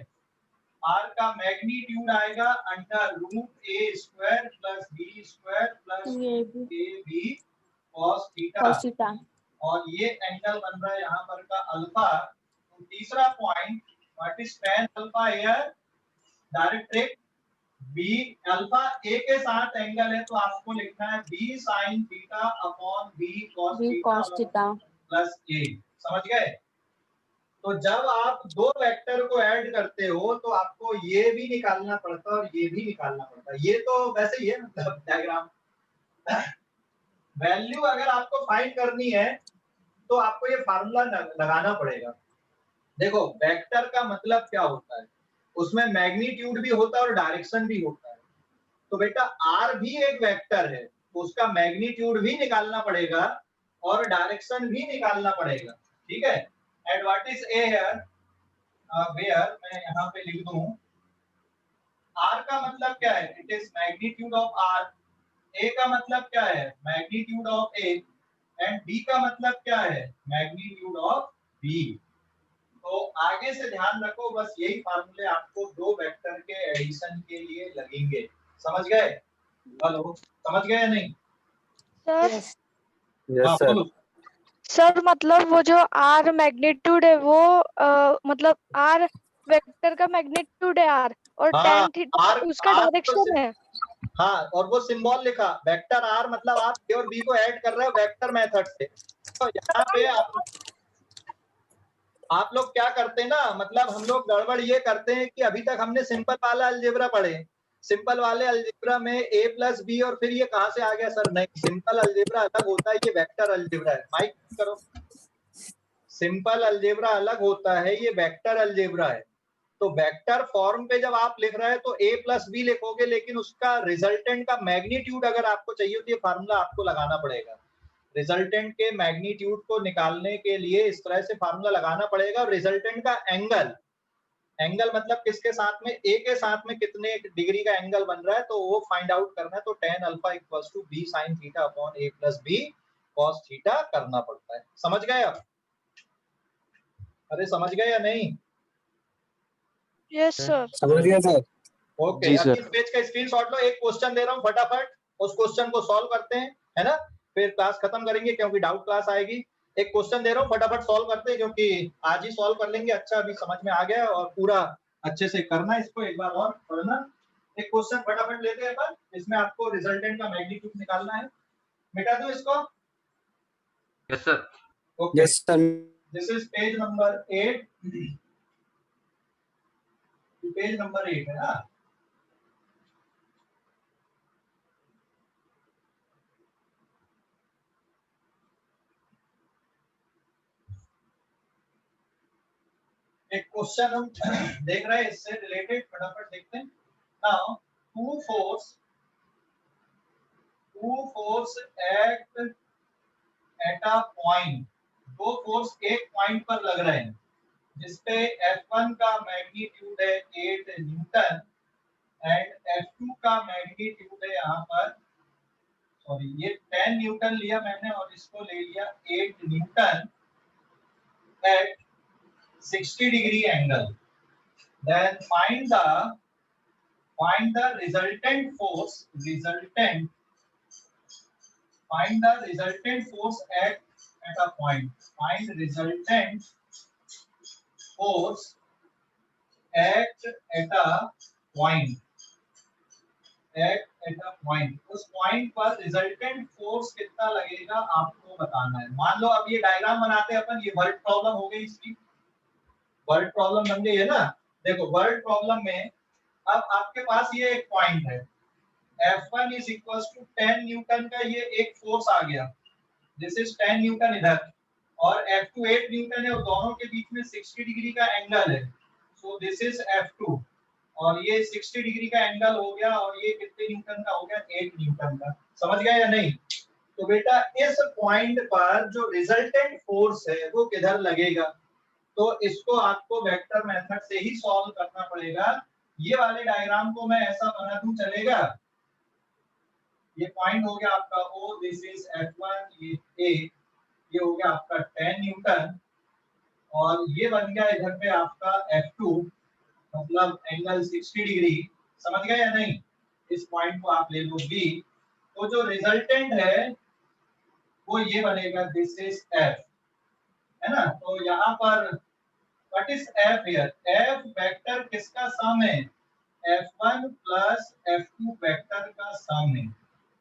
आर का मैग्नीट्यूड आएगा under root A square plus B square plus A B cos theta, और ये एंगल बन रहा है यहाँ पर का अल्फा। तो तीसरा point, what is tan alpha here? Direct trick, B alpha A के साथ एंगल है तो आपको लिखना है B sin theta upon B cos theta plus A. समझ गए? तो जब आप दो वेक्टर को ऐड करते हो तो आपको ये भी निकालना पड़ता है और ये भी निकालना पड़ता है। ये तो वैसे ही है, मतलब डायग्राम। वैल्यू अगर आपको फाइंड करनी है तो आपको ये फार्मूला लगाना पड़ेगा। देखो वेक्टर का मतलब क्या होता है, उसमें मैग्नीट्यूड भी होता है और डायरेक्शन भी होता है। तो बेटा आर भी एक वेक्टर है, उसका मैग्नीट्यूड भी निकालना पड़ेगा और डायरेक्शन भी निकालना पड़ेगा। ठीक है। And what is A here, where मैं यहाँ पे लिख दूं, आर का मतलब क्या है, it is magnitude of R. A का मतलब क्या है, magnitude of A. And B का मतलब क्या है, मैग्नीट्यूड ऑफ बी। तो आगे से ध्यान रखो, बस यही फार्मूले आपको दो वेक्टर के एडिशन के लिए लगेंगे। समझ गए? हेलो, समझ गए या नहीं? Sir yes sir. सर मतलब वो जो आर मैग्नीट्यूड है वो मतलब आर वेक्टर का मैग्नीट्यूड है आर, और हाँ, tan थीटा आर उसका डायरेक्शन है। हाँ, और वो सिंबल लिखा वेक्टर आर, मतलब आप ए और बी को ऐड कर रहे हो वेक्टर मेथड से। तो यहाँ पे आप लोग क्या करते हैं ना, मतलब हम लोग गड़बड़ ये करते हैं कि अभी तक हमने सिंपल वाला अलजेब्रा पढ़े, सिंपल वाले अलजेब्रा में a प्लस बी, और फिर ये कहाँ से आ गया सर? नहीं, सिंपल अलजेब्रा अलग होता है, ये वेक्टर अलजेब्रा है। माइक करो। सिंपल अलजेब्रा अलग होता है, ये वेक्टर अलजेब्रा है। तो वेक्टर फॉर्म पे जब आप लिख रहे हैं तो a प्लस बी लिखोगे, लेकिन उसका रिजल्टेंट का मैग्नीट्यूड अगर आपको चाहिए तो ये फार्मूला आपको लगाना पड़ेगा। रिजल्टेंट के मैग्नीट्यूड को निकालने के लिए इस तरह से फार्मूला लगाना पड़ेगा। और रिजल्टेंट का एंगल, एंगल मतलब किसके साथ में, ए के साथ में कितने डिग्री का एंगल बन रहा है, तो वो फाइंड आउट करना है। तो tan alpha equals to b sin theta upon a plus b cos theta करना पड़ता है। समझ गए आप? अरे समझ गए या नहीं? Yes sir. समझ गया सर। ओके, अब इस पेज का स्क्रीनशॉट लो। एक क्वेश्चन दे रहा हूँ, फटाफट उस क्वेश्चन को सॉल्व करते हैं, है ना? फिर क्लास खत्म करेंगे क्योंकि डाउट क्लास आएगी। एक क्वेश्चन दे रहा हूँ, फटाफट सॉल्व करते हैं क्योंकि आज ही सॉल्व कर लेंगे। अच्छा, अभी समझ में आ गया और पूरा अच्छे से करना, इसको एक बार और पढ़ना। एक क्वेश्चन फटाफट लेते हैं अपन, इसमें आपको रिजल्टेंट का मैग्नीट्यूड निकालना है। मिटा दो इसको। Yes sir. Okay, yes sir. This is page number 8। Page number 8 है ना? एक क्वेश्चन हम देख रहे हैं इससे रिलेटेड, फटाफट देखते हैं। Now two force act at a point, दो फोर्स एक पॉइंट पर लग रहे हैं जिसपे F1 का मैग्नीट्यूड है 8 न्यूटन एंड F2 का मैग्नीट्यूड है यहाँ पर, सॉरी ये 10 न्यूटन लिया मैंने और इसको ले लिया 8 Newton eight 60 degree angle. Then find the resultant force at a point. Find resultant force at a point. उस पॉइंट पर रिजल्टेंट फोर्स कितना लगेगा आपको बताना है। मान लो अब ये डायग्राम बनाते हैं अपन, ये वर्ड प्रॉब्लम हो गई, इसकी वर्ड प्रॉब्लम बन गई है ना। देखो वर्ड प्रॉब्लम में अब आपके पास ये एक पॉइंट है, F1 is equals to 10 Newton का ये एक फोर्स आ गया, दिस इज 10 न्यूटन इधर, और F2 8 न्यूटन है और दोनों के बीच में 60 डिग्री का एंगल है, सो दिस इज F2, और ये 60 डिग्री का एंगल हो गया और ये कितने न्यूटन का हो गया, 8 न्यूटन का। समझ गया या नहीं? तो बेटा इस पॉइंट पर जो रिजल्टेंट फोर्स है वो किधर लगेगा, तो इसको आपको वेक्टर मेथड से ही सॉल्व करना पड़ेगा। ये वाले डायग्राम को मैं ऐसा बना दूं, चलेगा? ये पॉइंट हो गया आपका O, दिस इज F1, ये A, ये हो गया आपका 10 न्यूटन, और ये बन गया इधर पे आपका F2, मतलब एंगल 60 डिग्री। समझ गए या नहीं? इस पॉइंट को आप ले लो B, तो जो रिजल्टेंट है वो ये बनेगा, दिस इज F, है ना? तो यहाँ पर what is F here? F vector किसका सम है? F1 प्लस F2 वेक्टर का सम है।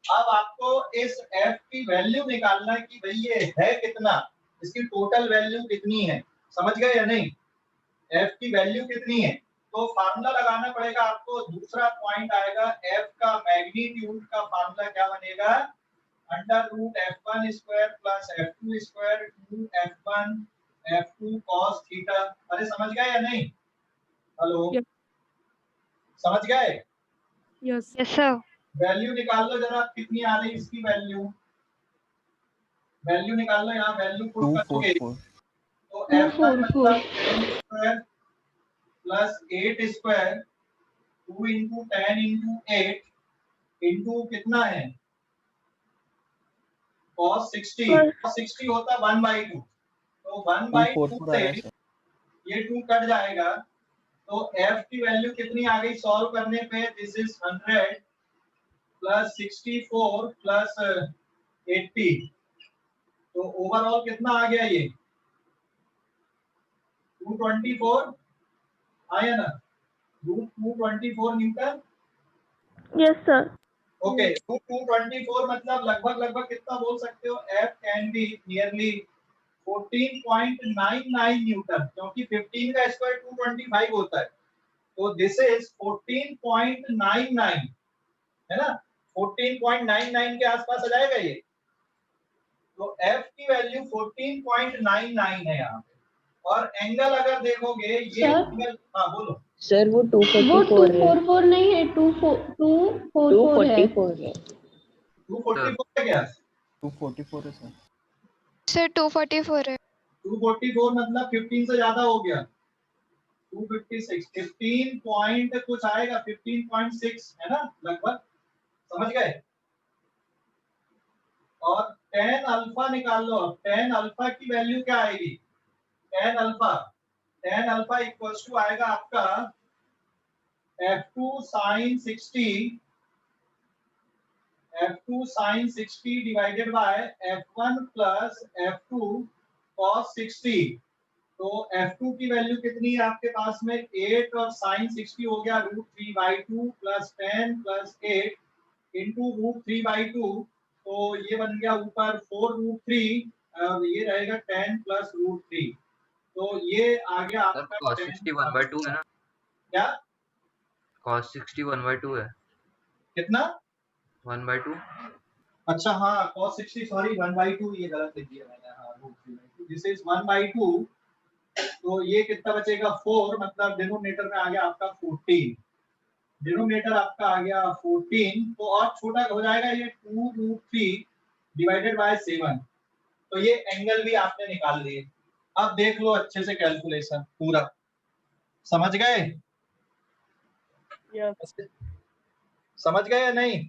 अब आपको इस F की वैल्यू निकालना है कि भाई ये है कितना, इसकी टोटल वैल्यू कितनी है। समझ गए या नहीं? एफ की वैल्यू कितनी है? तो फार्मूला लगाना पड़ेगा आपको। दूसरा पॉइंट आएगा एफ का मैग्नीट्यूड का फार्मूला क्या बनेगा? Under root f1 square plus f2 square 2f1 f2 cos theta. अरे समझ गए या नहीं? हेलो, समझ गए? Yes sir. वैल्यू निकाल लो जरा, कितनी आ रही इसकी वैल्यू? वैल्यू निकाल लो, यहाँ वैल्यू पुट करोगे 244 तो f1 मतलब 10 square plus 8 square 2 into 10 into 8 into कितना है? cos 60। cos 60 होता है 1/2, तो 1/2 244 आ रहा है से सर। ये 2 कट जाएगा, तो f की वैल्यू कितनी आ गई सॉल्व करने पे? दिस इज 100 प्लस 64 प्लस 80, तो ओवरऑल कितना आ गया ये? 224 आया ना? रूट 224 newton. Yes sir. Okay, root 224 मतलब लगभग कितना बोल सकते हो? f can be nearly 14.99 newton, क्योंकि 15 का स्क्वायर 225 होता है, तो दिस इज 14.99, है ना? 14.99 के आसपास आ जाएगा ये। तो f की वैल्यू 14.99 है यहाँ पे। और एंगल अगर देखोगे ये एंगल, हाँ बोलो सर वो 244 है। 244 नहीं है, 244 है। 244 है। 244 है क्या? 244 है सर। सर 244 है। 244 मतलब 15 से ज्यादा हो गया। 256 15 पॉइंट कुछ आएगा, 15.6 है ना लगभग, समझ गए? और tan अल्फा निकाल लो। अब tan अल्फा की वैल्यू क्या आएगी? tan अल्फा इक्वल्स टू आएगा आपका f2 sin 60 divided by f1 plus f2 cos 60। तो f2 की वैल्यू कितनी है आपके पास में? 8 और sin 60 हो गया √3/2 प्लस 10 प्लस 8 इंटू √3/2, तो ये बन गया ऊपर 4√3, और ये रहेगा 10 प्लस √3, तो ये आ गया आपका cos 60 1/2 है ना? क्या? cos 60 1/2 है। कितना? 1/2। अच्छा हाँ, cos 60 सॉरी 1/2, ये गलत लिख दिया मैंने। हाँ √3/2, दिस इज 1/2, तो ये कितना बचेगा? 4, मतलब डिनोमिनेटर में आ गया आपका 14, डिनोमिनेटर आपका आ गया 14, तो और छोटा हो जाएगा ये 2√3 डिवाइडेड बाय 7, तो ये एंगल भी आपने निकाल लिए। अब देख लो अच्छे से कैलकुलेशन पूरा, समझ गए? यस। समझ गए या नहीं?